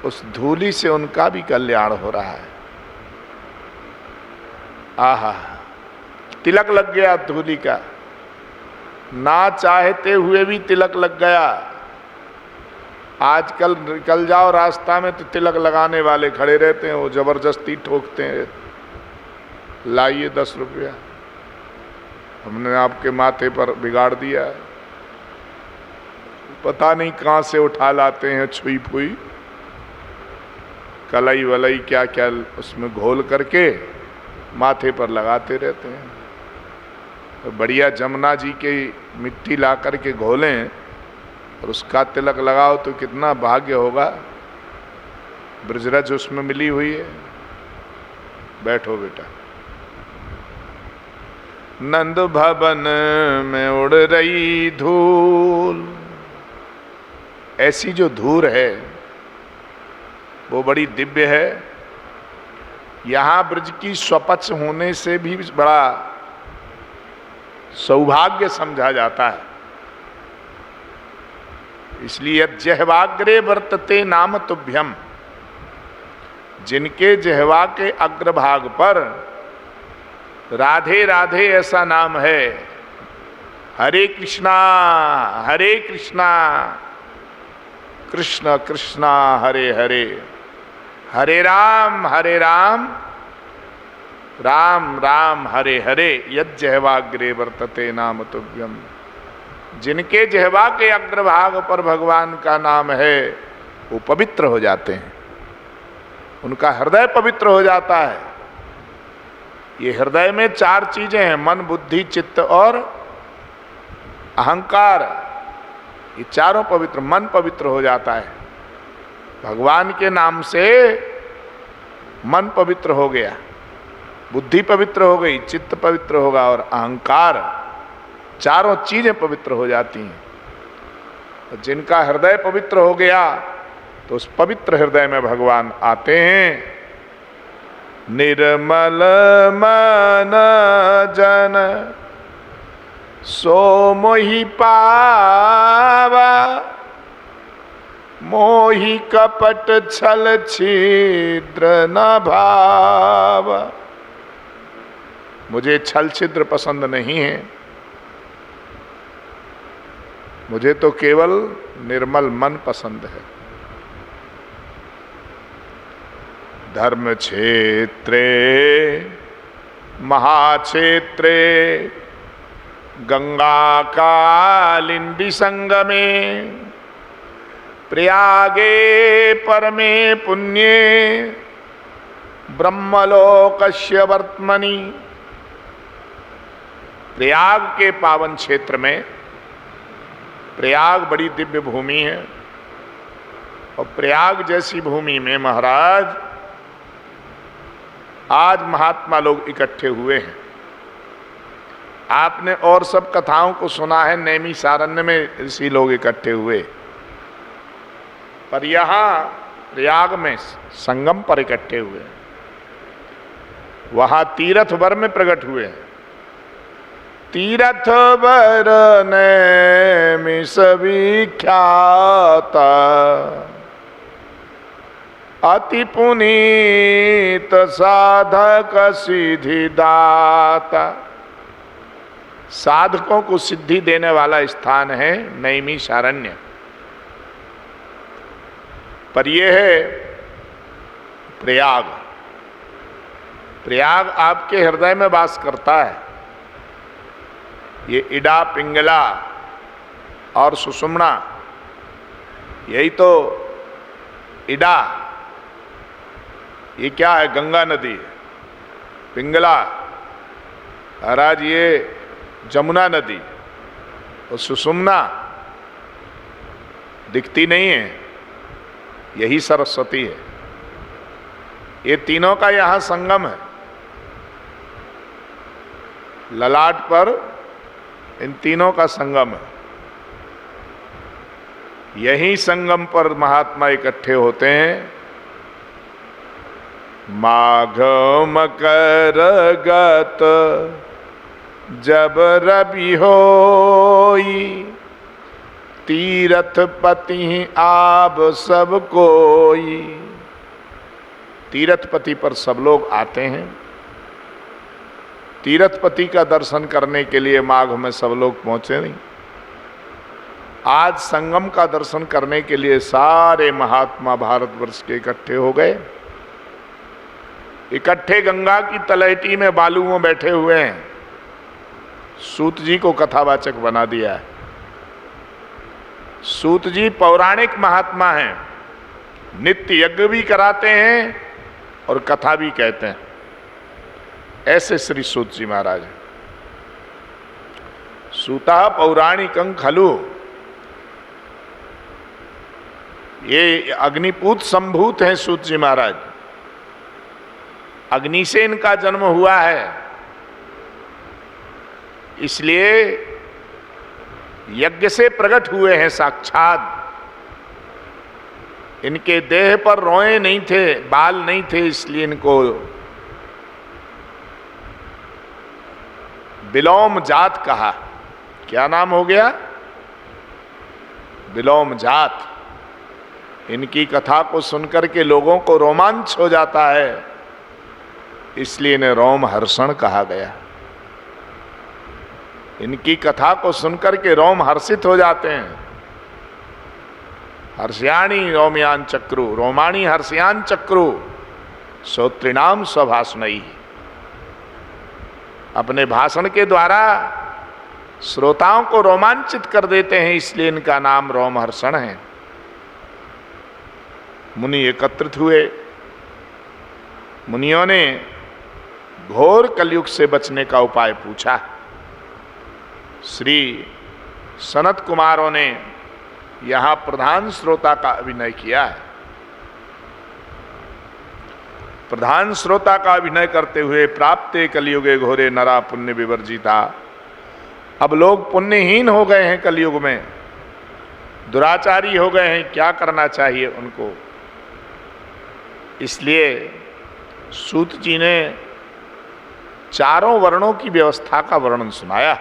उस धूली से उनका भी कल्याण हो रहा है। आहा, तिलक लग गया धूली का, ना चाहते हुए भी तिलक लग गया। आजकल निकल जाओ रास्ता में तो तिलक लगाने वाले खड़े रहते हैं, वो जबरदस्ती ठोकते हैं, लाइए 10 रुपया, हमने आपके माथे पर बिगाड़ दिया। पता नहीं कहाँ से उठा लाते हैं छुई फुई, कलई वलई क्या क्या उसमें घोल करके माथे पर लगाते रहते हैं। तो बढ़िया जमुना जी की मिट्टी ला करके घोलें और उसका तिलक लगाओ तो कितना भाग्य होगा। ब्रजरज उसमें मिली हुई है। बैठो बेटा। नंद भवन में उड़ रही धूल, ऐसी जो धूल है वो बड़ी दिव्य है। यहाँ ब्रज की स्वपच होने से भी बड़ा सौभाग्य समझा जाता है। इसलिए जहवाग्रे वर्तते नाम तुभ्यम, जिनके जहवा के अग्रभाग पर राधे राधे ऐसा नाम है, हरे कृष्णा कृष्ण कृष्णा हरे हरे, हरे राम राम राम हरे हरे, यज्जहवाग्रे वर्तते नाम तुभ्यम। जिनके जहवा के अग्रभाग पर भगवान का नाम है वो पवित्र हो जाते हैं, उनका हृदय पवित्र हो जाता है। ये हृदय में 4 चीजें हैं, मन बुद्धि चित्त और अहंकार। ये चारों पवित्र, मन पवित्र हो जाता है भगवान के नाम से। मन पवित्र हो गया, बुद्धि पवित्र हो गई, चित्त पवित्र होगा और अहंकार, चारों चीजें पवित्र हो जाती हैं। और जिनका हृदय पवित्र हो गया तो उस पवित्र हृदय में भगवान आते हैं। निर्मल मन जन सो मोहि पावा, मोहि कपट छल छिद्र न भावा। मुझे छल छिद्र पसंद नहीं है, मुझे तो केवल निर्मल मन पसंद है। धर्म क्षेत्रे महाक्षेत्रे गंगा कालिंदी संगमे, प्रयागे परमे पुण्ये ब्रह्मलोकस्य वर्त्मनि। प्रयाग के पावन क्षेत्र में, प्रयाग बड़ी दिव्य भूमि है और प्रयाग जैसी भूमि में महाराज आज महात्मा लोग इकट्ठे हुए हैं। आपने और सब कथाओं को सुना है, नैमिषारण्य में ऋषि लोग इकट्ठे हुए, पर यहाँ प्रयाग में संगम पर इकट्ठे हुए, वहां तीर्थ वर में प्रकट हुए हैं। तीर्थ वर नैमिष विख्याता, अति पुनीत साधक सिद्धि दाता। साधकों को सिद्धि देने वाला स्थान है नैमिषारण्य। पर यह है प्रयाग। प्रयाग आपके हृदय में वास करता है। ये इडा, पिंगला और सुषुम्ना, यही तो इडा, ये क्या है? गंगा नदी। पिंगला महाराज ये जमुना नदी, और सुषुम्ना दिखती नहीं है, यही सरस्वती है। ये तीनों का यहाँ संगम है। ललाट पर इन तीनों का संगम है। यही संगम पर महात्मा इकट्ठे होते हैं। माघ मकर गत जब रवि होई, तीर्थ पति आप सब कोई। तीर्थपति पर सब लोग आते हैं। तीर्थपति का दर्शन करने के लिए माघ में सब लोग पहुंचे नहीं। आज संगम का दर्शन करने के लिए सारे महात्मा भारतवर्ष के इकट्ठे हो गए। इकट्ठे गंगा की तलहटी में बालू में बैठे हुए हैं। सूत जी को कथावाचक बना दिया है। सूत जी पौराणिक महात्मा हैं, नित्य यज्ञ भी कराते हैं और कथा भी कहते हैं। ऐसे श्री सूत जी महाराज। सूता पौराणिकं खलु, ये अग्निपूत संभूत हैं सूत जी महाराज। अग्नि से इनका जन्म हुआ है, इसलिए यज्ञ से प्रकट हुए हैं साक्षात। इनके देह पर रोए नहीं थे, बाल नहीं थे, इसलिए इनको बिलोम जात कहा। क्या नाम हो गया? बिलोम जात। इनकी कथा को सुनकर के लोगों को रोमांच हो जाता है, इसलिए इन्हें रोम हर्षण कहा गया। इनकी कथा को सुनकर के रोम हर्षित हो जाते हैं। हर्ष्याणी रोमयान चक्रु, रोमाणी हर्ष्यान चक्रु, श्रोतृणाम स्वभाषणई। अपने भाषण के द्वारा श्रोताओं को रोमांचित कर देते हैं, इसलिए इनका नाम रोमहर्षण है। मुनि एकत्रित हुए। मुनियों ने घोर कलयुग से बचने का उपाय पूछा। श्री सनत कुमारों ने यहां प्रधान श्रोता का अभिनय किया है। प्रधान श्रोता का अभिनय करते हुए प्राप्ते कलयुगे घोरे नरा पुण्य विवर्जिता। अब लोग पुण्यहीन हो गए हैं, कलयुग में दुराचारी हो गए हैं, क्या करना चाहिए उनको। इसलिए सूत जी ने चारों वर्णों की व्यवस्था का वर्णन सुनाया।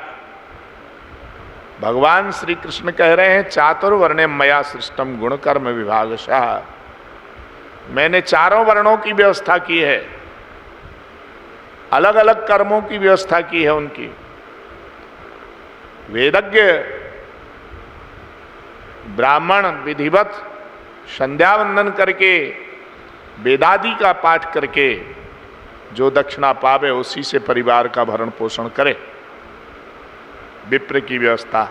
भगवान श्री कृष्ण कह रहे हैं चातुर्वर्णे मया सृष्टम गुण कर्म विभागशः। मैंने चारों वर्णों की व्यवस्था की है, अलग अलग कर्मों की व्यवस्था की है उनकी। वेदज्ञ ब्राह्मण विधिवत संध्या वंदन करके वेदादि का पाठ करके जो दक्षिणा पावे उसी से परिवार का भरण पोषण करे। विप्र की व्यवस्था,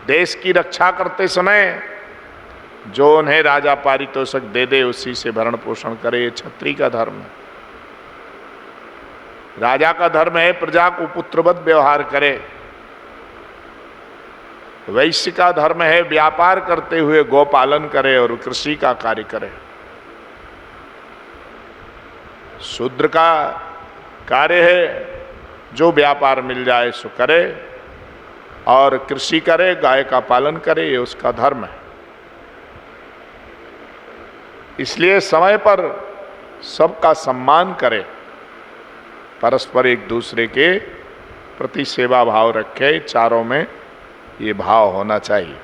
देश की रक्षा करते समय जो उन्हें राजा पारितोषिक दे दे उसी से भरण पोषण करे, ये क्षत्रिय का धर्म है। राजा का धर्म है प्रजा को पुत्रवत व्यवहार करे। वैश्य का धर्म है व्यापार करते हुए गौपालन करे और कृषि का कार्य करे। शूद्र का कार्य है जो व्यापार मिल जाए सो करे और कृषि करे, गाय का पालन करे, ये उसका धर्म है। इसलिए समय पर सबका सम्मान करे, परस्पर एक दूसरे के प्रति सेवा भाव रखे। चारों में ये भाव होना चाहिए।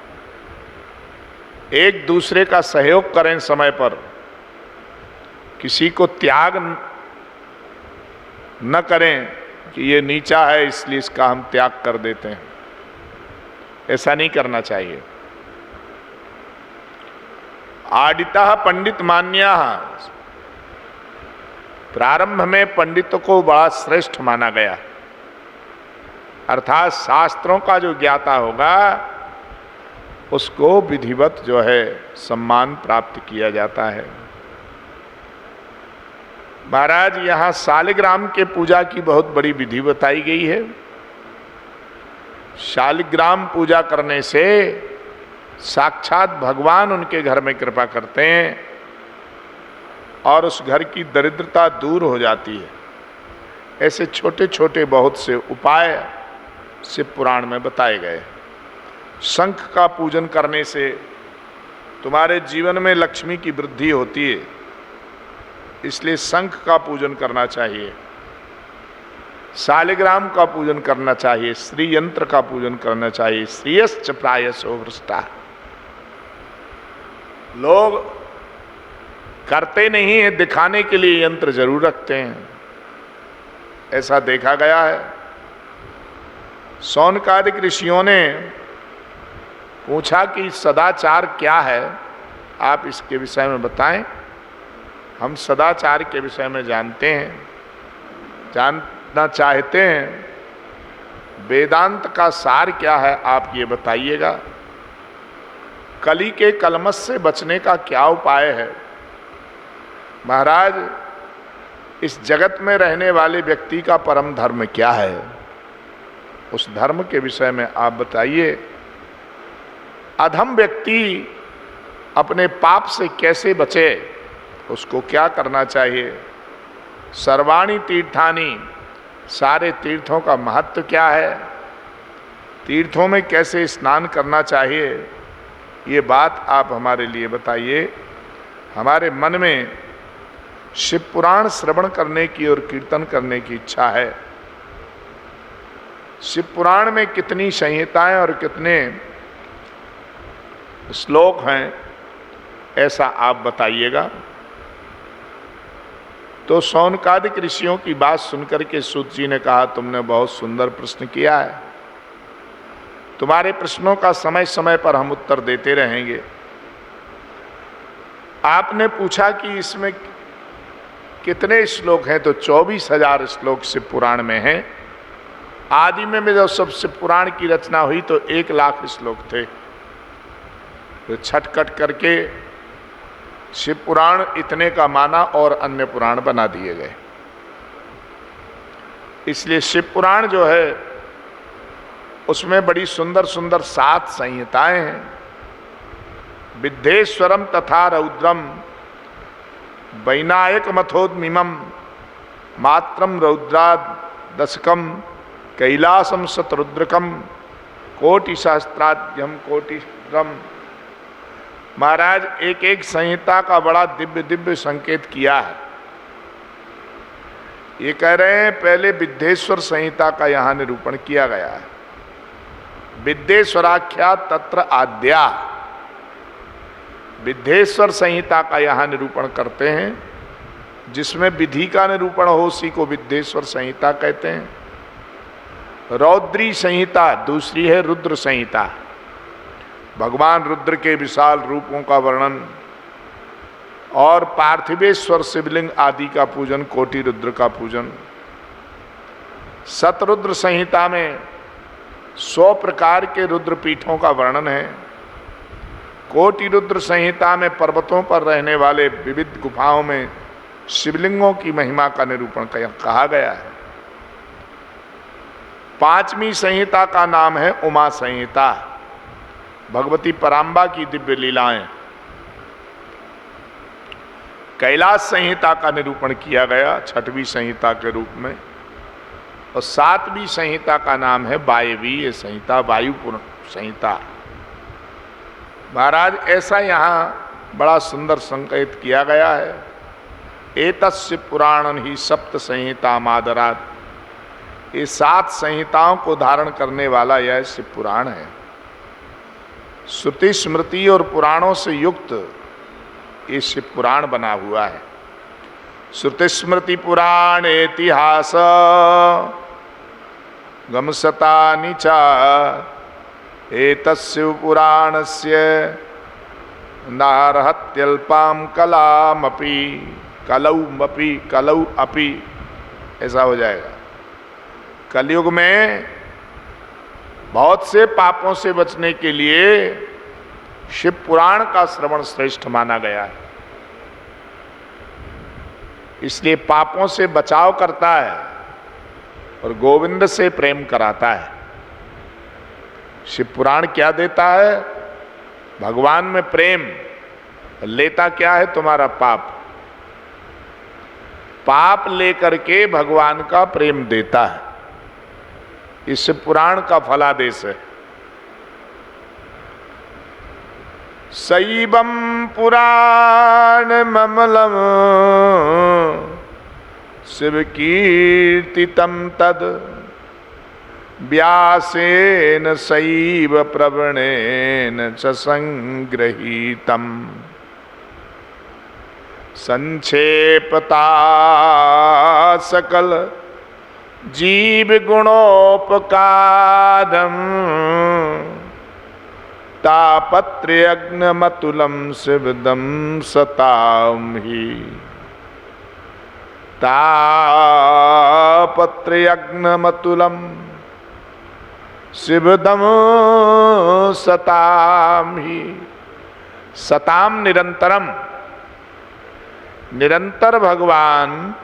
एक दूसरे का सहयोग करें समय पर, किसी को त्याग न करें कि ये नीचा है इसलिए इसका हम त्याग कर देते हैं, ऐसा नहीं करना चाहिए। आदितः पंडित मान्या, प्रारंभ में पंडितों को बड़ा श्रेष्ठ माना गया, अर्थात शास्त्रों का जो ज्ञाता होगा उसको विधिवत जो है सम्मान प्राप्त किया जाता है। महाराज यहाँ शालिग्राम के पूजा की बहुत बड़ी विधि बताई गई है। शालिग्राम पूजा करने से साक्षात भगवान उनके घर में कृपा करते हैं और उस घर की दरिद्रता दूर हो जाती है। ऐसे छोटे छोटे बहुत से उपाय शिव पुराण में बताए गए। शंख का पूजन करने से तुम्हारे जीवन में लक्ष्मी की वृद्धि होती है, इसलिए शंख का पूजन करना चाहिए। शालिग्राम का पूजन करना चाहिए, श्री यंत्र का पूजन करना चाहिए। श्रेयश्च प्रायसो भ्रष्टा। लोग करते नहीं है, दिखाने के लिए यंत्र जरूर रखते हैं, ऐसा देखा गया है। शौनकादिक ऋषियों ने पूछा कि सदाचार क्या है, आप इसके विषय में बताएं। हम सदाचार के विषय में जानते हैं, जानना चाहते हैं। वेदांत का सार क्या है आप ये बताइएगा। कली के कलमश से बचने का क्या उपाय है। महाराज इस जगत में रहने वाले व्यक्ति का परम धर्म क्या है, उस धर्म के विषय में आप बताइए। अधम व्यक्ति अपने पाप से कैसे बचे, उसको क्या करना चाहिए। सर्वाणि तीर्थानि, सारे तीर्थों का महत्व क्या है, तीर्थों में कैसे स्नान करना चाहिए, ये बात आप हमारे लिए बताइए। हमारे मन में शिव पुराण श्रवण करने की और कीर्तन करने की इच्छा है। शिव पुराण में कितनी संहिताएं और कितने श्लोक हैं, ऐसा आप बताइएगा। तो शौनकादिक ऋषियों की बात सुनकर के सूत जी ने कहा, तुमने बहुत सुंदर प्रश्न किया है, तुम्हारे प्रश्नों का समय समय पर हम उत्तर देते रहेंगे। आपने पूछा कि इसमें कितने श्लोक हैं, तो 24,000 श्लोक शिव पुराण में हैं। आदि में जब सब शिव पुराण की रचना हुई तो 1,00,000 श्लोक थे, तो छटकट करके शिव पुराण इतने का माना और अन्य पुराण बना दिए गए। इसलिए शिव पुराण जो है उसमें बड़ी सुंदर सुंदर 7 संहिताएं हैं। विद्धेश्वरम तथा रौद्रम वैनायक मथोद्मिमम मात्रम रौद्रादशकम कैलासम शतरुद्रकम कोटि सहस्त्राद्यम कोटिश्रम। महाराज एक एक संहिता का बड़ा दिव्य दिव्य संकेत किया है। ये कह रहे हैं पहले विद्धेश्वर संहिता का यहां निरूपण किया गया है। विद्धेश्वराख्या तत्र आद्या, विद्धेश्वर संहिता का यहां निरूपण करते हैं। जिसमें विधि का निरूपण हो उसी को विद्धेश्वर संहिता कहते हैं। रौद्री संहिता दूसरी है रुद्र संहिता, भगवान रुद्र के विशाल रूपों का वर्णन और पार्थिवेश्वर शिवलिंग आदि का पूजन, कोटि रुद्र का पूजन। शतरुद्र संहिता में 100 प्रकार के रुद्र पीठों का वर्णन है। कोटि रुद्र संहिता में पर्वतों पर रहने वाले विविध गुफाओं में शिवलिंगों की महिमा का निरूपण कहा गया है। 5वीं संहिता का नाम है उमा संहिता, भगवती पराम्बा की दिव्य लीलाएं। कैलाश संहिता का निरूपण किया गया 6वीं संहिता के रूप में। और 7वीं संहिता का नाम है वायवीय संहिता, वायु संहिता। महाराज ऐसा यहाँ बड़ा सुंदर संकेत किया गया है। एतस्य पुराणन ही सप्त संहिता मादरात, ये 7 संहिताओं को धारण करने वाला यह शिव पुराण है। श्रुति स्मृति और पुराणों से युक्त ये शिव पुराण बना हुआ है। श्रुति स्मृति पुराण इतिहास गमसतानि च एतस्य पुराणस्य नारहत्यल्पां कलामपि कलौमपि कलौ अपि, ऐसा हो जाएगा। कलयुग में बहुत से पापों से बचने के लिए शिव पुराण का श्रवण श्रेष्ठ माना गया है। इसलिए पापों से बचाव करता है और गोविंद से प्रेम कराता है। शिव पुराण क्या देता है? भगवान में प्रेम। लेता क्या है? तुम्हारा पाप। पाप लेकर के भगवान का प्रेम देता है। इस पुराण का फलादेश है। शैवं पुराण ममलम शिव कीर्तितम तद व्यासेन शैव प्रवणेन च संग्रहीतम संक्षेपता सकल जीव गुणोपकारम तापत्रयग्नमतुलं शिवदं सतां हि तापत्रयग्नमतुलं शिवदं सतां हि। सताम निरंतरम, निरंतर भगवान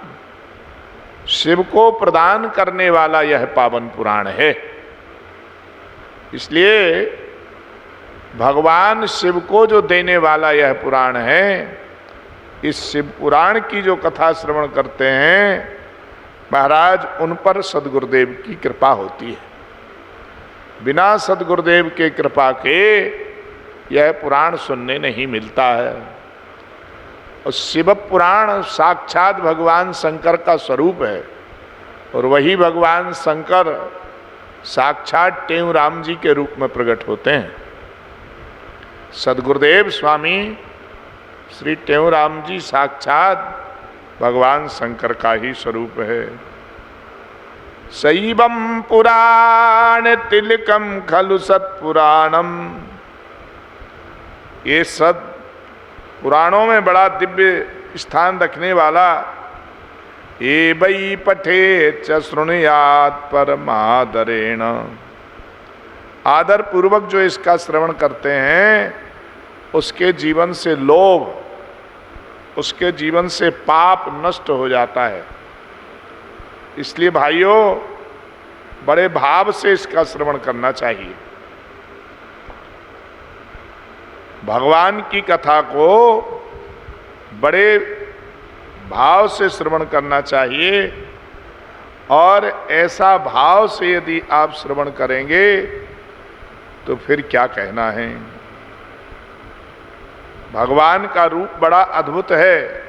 शिव को प्रदान करने वाला यह पावन पुराण है। इसलिए भगवान शिव को जो देने वाला यह पुराण है, इस शिव पुराण की जो कथा श्रवण करते हैं महाराज, उन पर सद्गुरुदेव की कृपा होती है। बिना सद्गुरुदेव के कृपा के यह पुराण सुनने नहीं मिलता है। और शिव पुराण साक्षात भगवान शंकर का स्वरूप है और वही भगवान शंकर साक्षात टेऊराम जी के रूप में प्रकट होते हैं। सद्गुरुदेव स्वामी श्री टेऊराम जी साक्षात भगवान शंकर का ही स्वरूप है। शैवं पुराण तिलकम खलु सत्पुराणम, ये सद पुराणों में बड़ा दिव्य स्थान रखने वाला ये वै पठे च शृणुयात् परमादरेण, आदर पूर्वक जो इसका श्रवण करते हैं उसके जीवन से लोभ, उसके जीवन से पाप नष्ट हो जाता है। इसलिए भाइयों बड़े भाव से इसका श्रवण करना चाहिए। भगवान की कथा को बड़े भाव से श्रवण करना चाहिए, और ऐसा भाव से यदि आप श्रवण करेंगे तो फिर क्या कहना है। भगवान का रूप बड़ा अद्भुत है,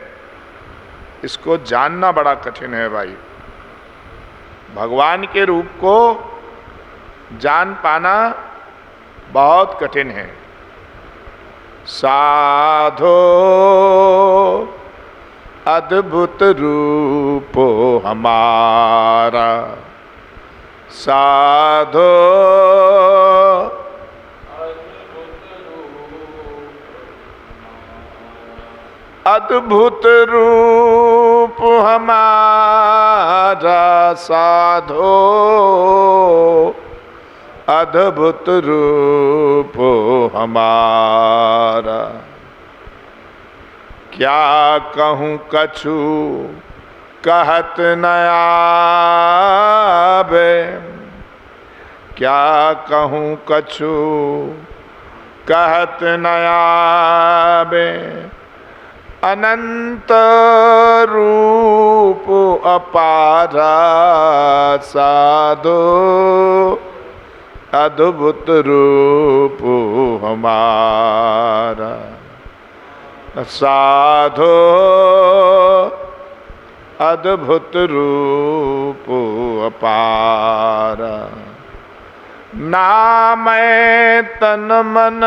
इसको जानना बड़ा कठिन है भाई। भगवान के रूप को जान पाना बहुत कठिन है। साधो अद्भुत रूप हमारा, साधो अद्भुत रूप हमारा, साधो अद्भुत रूप हमारा। क्या कहूँ कछु कहत न आवे, क्या कहूँ कछु कहत न आवे। अनंत रूप अपारा, साधो अद्भुत रूप हमारा, साधो अद्भुत रूप अपारा। ना मैं तन मन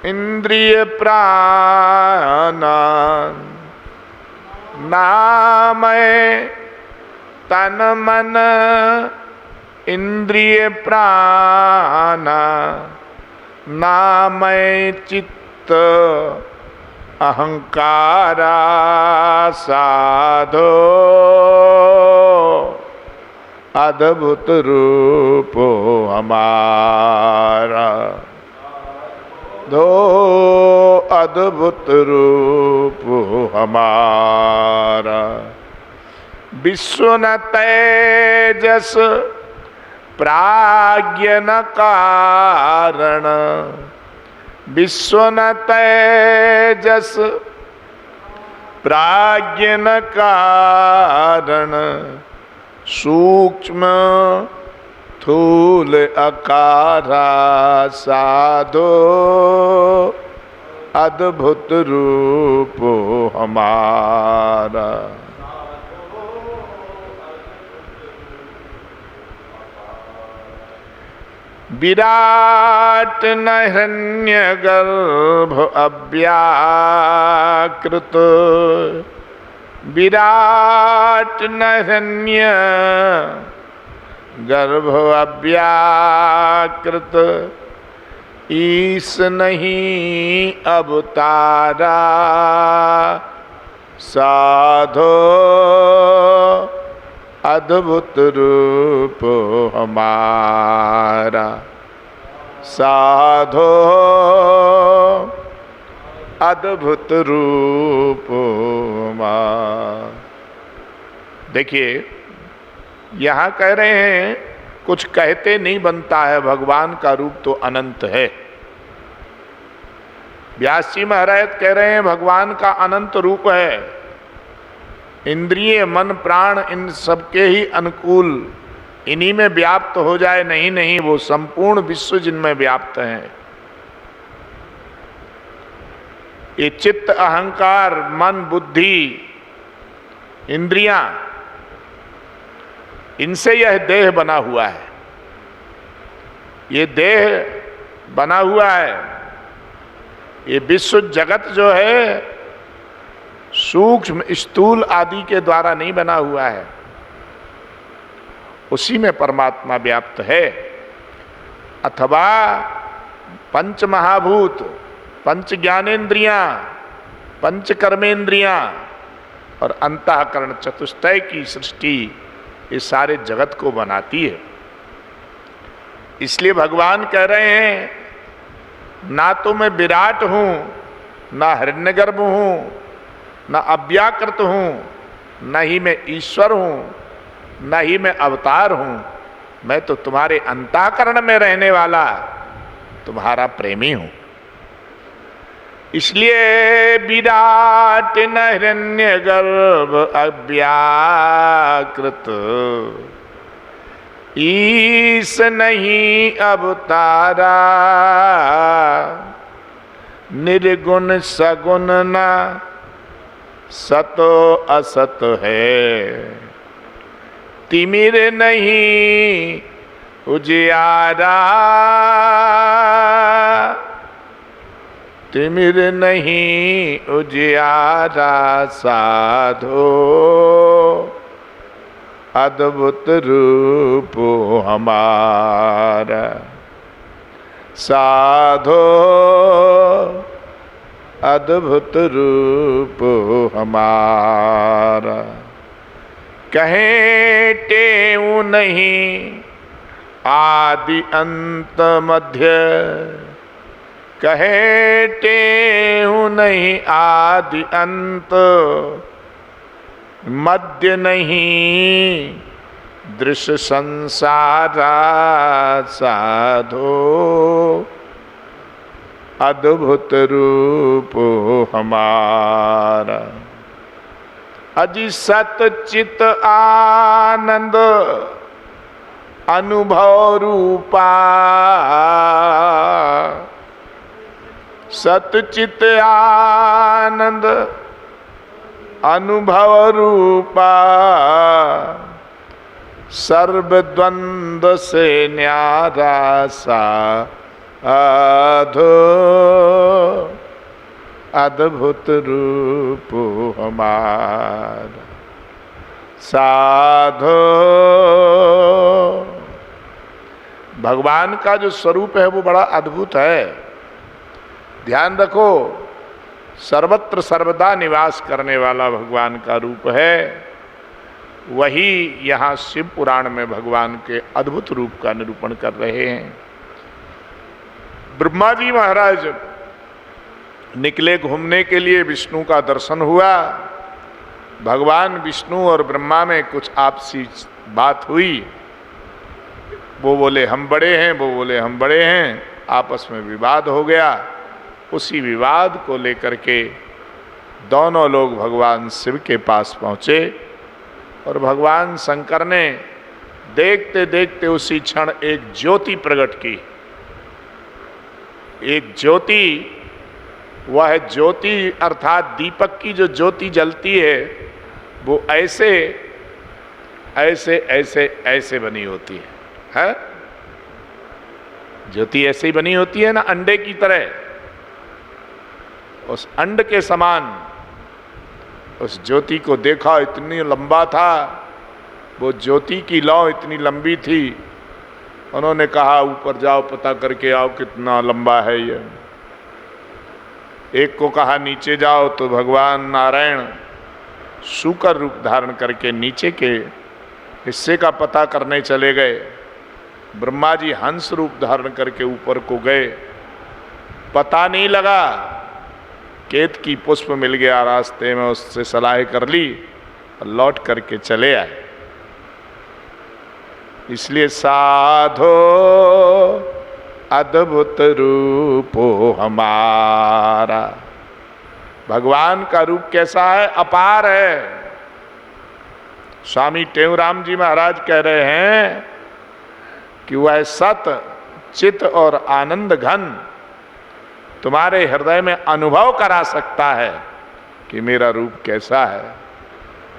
इंद्रिय प्राण, ना मैं तन मन इंद्रिय प्राण, ना मैं चित्त अहंकारा, साधो अद्भुत रूप हमारा, दो अद्भुत रूप हमारा। विश्व न तेजस प्राज्ञ न कारण, विश्व न तेजस प्राज्ञ न कारण। सूक्ष्म स्थूल आकारा, साधो अद्भुत रूप हमारा। विराट न हिरण्यगर्भ अव्याकृत, विराट न हिरण्य गर्भ अव्याकृत। ईश नहीं अवतारा, साधो अद्भुत रूप हमारा, साधो अद्भुत रूप हमारा। देखिए यहाँ कह रहे हैं कुछ कहते नहीं बनता है, भगवान का रूप तो अनंत है। व्यास जी महाराज कह रहे हैं भगवान का अनंत रूप है, इंद्रिय मन प्राण इन सबके ही अनुकूल, इन्हीं में व्याप्त हो जाए। नहीं नहीं, वो संपूर्ण विश्व जिनमें व्याप्त है। ये चित्त अहंकार मन बुद्धि इंद्रियां, इनसे यह देह बना हुआ है। ये देह बना हुआ है, ये विश्व जगत जो है सूक्ष्म स्थूल आदि के द्वारा नहीं बना हुआ है, उसी में परमात्मा व्याप्त है। अथवा पंच महाभूत, पंच ज्ञानेन्द्रियां, पंच कर्मेंद्रियां और अंतःकरण चतुष्टय की सृष्टि ये सारे जगत को बनाती है। इसलिए भगवान कह रहे हैं ना तो मैं विराट हूं, ना हिरण्यगर्भ हूं, ना अव्याकृत हूं, न ही मैं ईश्वर हूं, न ही मैं अवतार हूं। मैं तो तुम्हारे अंतःकरण में रहने वाला तुम्हारा प्रेमी हूं। इसलिए विराट न हिरण्य गर्भ अव्याकृत, ईश नहीं अवतारा, निर्गुण सगुण न सतो असत है, तिमिर नहीं उजियारा, तिमिर नहीं उजियारा, साधो अद्भुत रूप हमारा, साधो अद्भुत रूप हमारा। कहें टेऊ नहीं आदि अंत मध्य, कहे टेऊ नहीं आदि अंत, मध्य नहीं दृश्य संसारा, साधो अद्भुत रूप हमारा। अजि सत चित आनंद अनुभव रूपा, सतचित आनंद अनुभव रूपा, सर्व द्वंद्व से न्यारा, साधो अद्भुत रूप हमारा, साधो। भगवान का जो स्वरूप है वो बड़ा अद्भुत है। ध्यान रखो, सर्वत्र सर्वदा निवास करने वाला भगवान का रूप है। वही यहाँ शिव पुराण में भगवान के अद्भुत रूप का निरूपण कर रहे हैं। ब्रह्मा जी महाराज निकले घूमने के लिए, विष्णु का दर्शन हुआ। भगवान विष्णु और ब्रह्मा में कुछ आपसी बात हुई। वो बोले हम बड़े हैं, वो बोले हम बड़े हैं, आपस में विवाद हो गया। उसी विवाद को लेकर के दोनों लोग भगवान शिव के पास पहुँचे और भगवान शंकर ने देखते देखते उसी क्षण एक ज्योति प्रकट की। एक ज्योति, वह ज्योति अर्थात दीपक की जो ज्योति जलती है वो ऐसे ऐसे ऐसे ऐसे बनी होती है? ज्योति ऐसे ही बनी होती है ना, अंडे की तरह। उस अंड के समान उस ज्योति को देखा, इतनी लंबा था वो ज्योति की लौ, इतनी लंबी थी। उन्होंने कहा ऊपर जाओ पता करके आओ कितना लंबा है ये। एक को कहा नीचे जाओ, तो भगवान नारायण शूकर रूप धारण करके नीचे के हिस्से का पता करने चले गए। ब्रह्मा जी हंस रूप धारण करके ऊपर को गए, पता नहीं लगा। केत की पुष्प मिल गया रास्ते में, उससे सलाह कर ली और लौट करके चले आए। इसलिए साधो अद्भुत रूप हमारा। भगवान का रूप कैसा है? अपार है। स्वामी टेऊराम जी महाराज कह रहे हैं कि वह सत चित और आनंद घन तुम्हारे हृदय में अनुभव करा सकता है कि मेरा रूप कैसा है।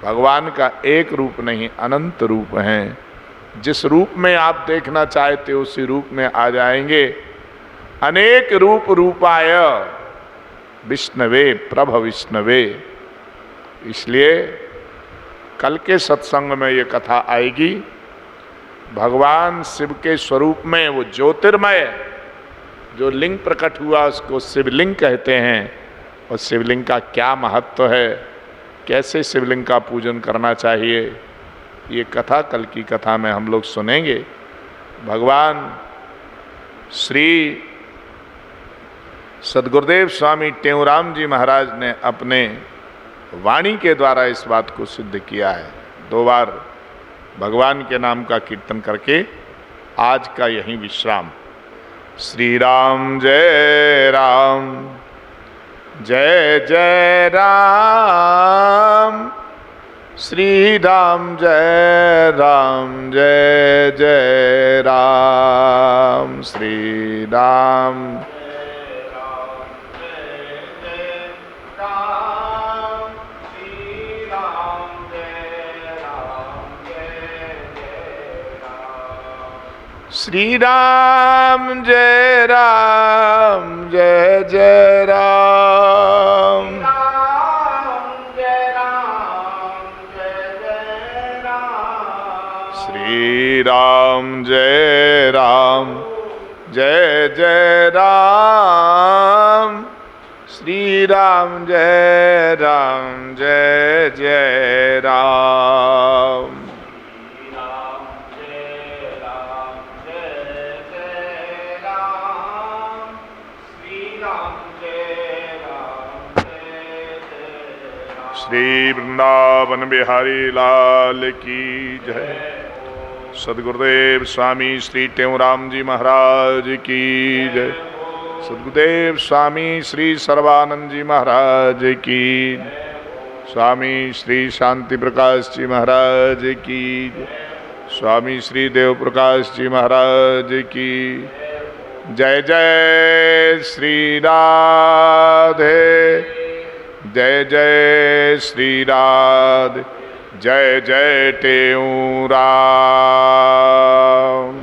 भगवान का एक रूप नहीं, अनंत रूप हैं। जिस रूप में आप देखना चाहते हो उसी रूप में आ जाएंगे। अनेक रूप रूपाय विष्णवे प्रभ विष्णवे। इसलिए कल के सत्संग में ये कथा आएगी। भगवान शिव के स्वरूप में वो ज्योतिर्मय जो लिंग प्रकट हुआ उसको शिवलिंग कहते हैं। और शिवलिंग का क्या महत्व है, कैसे शिवलिंग का पूजन करना चाहिए, ये कथा कल की कथा में हम लोग सुनेंगे। भगवान श्री सद्गुरुदेव स्वामी टेऊराम जी महाराज ने अपने वाणी के द्वारा इस बात को सिद्ध किया है। 2 बार भगवान के नाम का कीर्तन करके आज का यहीं विश्राम। श्री राम जय राम, जय जय राम श्री राम जय राम जय जय राम श्री राम श्री राम जय जय राम श्री राम जय जय राम श्री राम जय जय राम श्री वृंदावन बिहारी लाल की जय। सदगुरुदेव स्वामी श्री टेऊराम जी महाराज की जय। सदगुरुदेव स्वामी श्री सर्वानंद जी महाराज की। स्वामी श्री शांति प्रकाश जी महाराज की। स्वामी श्री देव प्रकाश जी महाराज की जय। जय श्री राधे जय जय श्री राधे जय जय टेऊराम।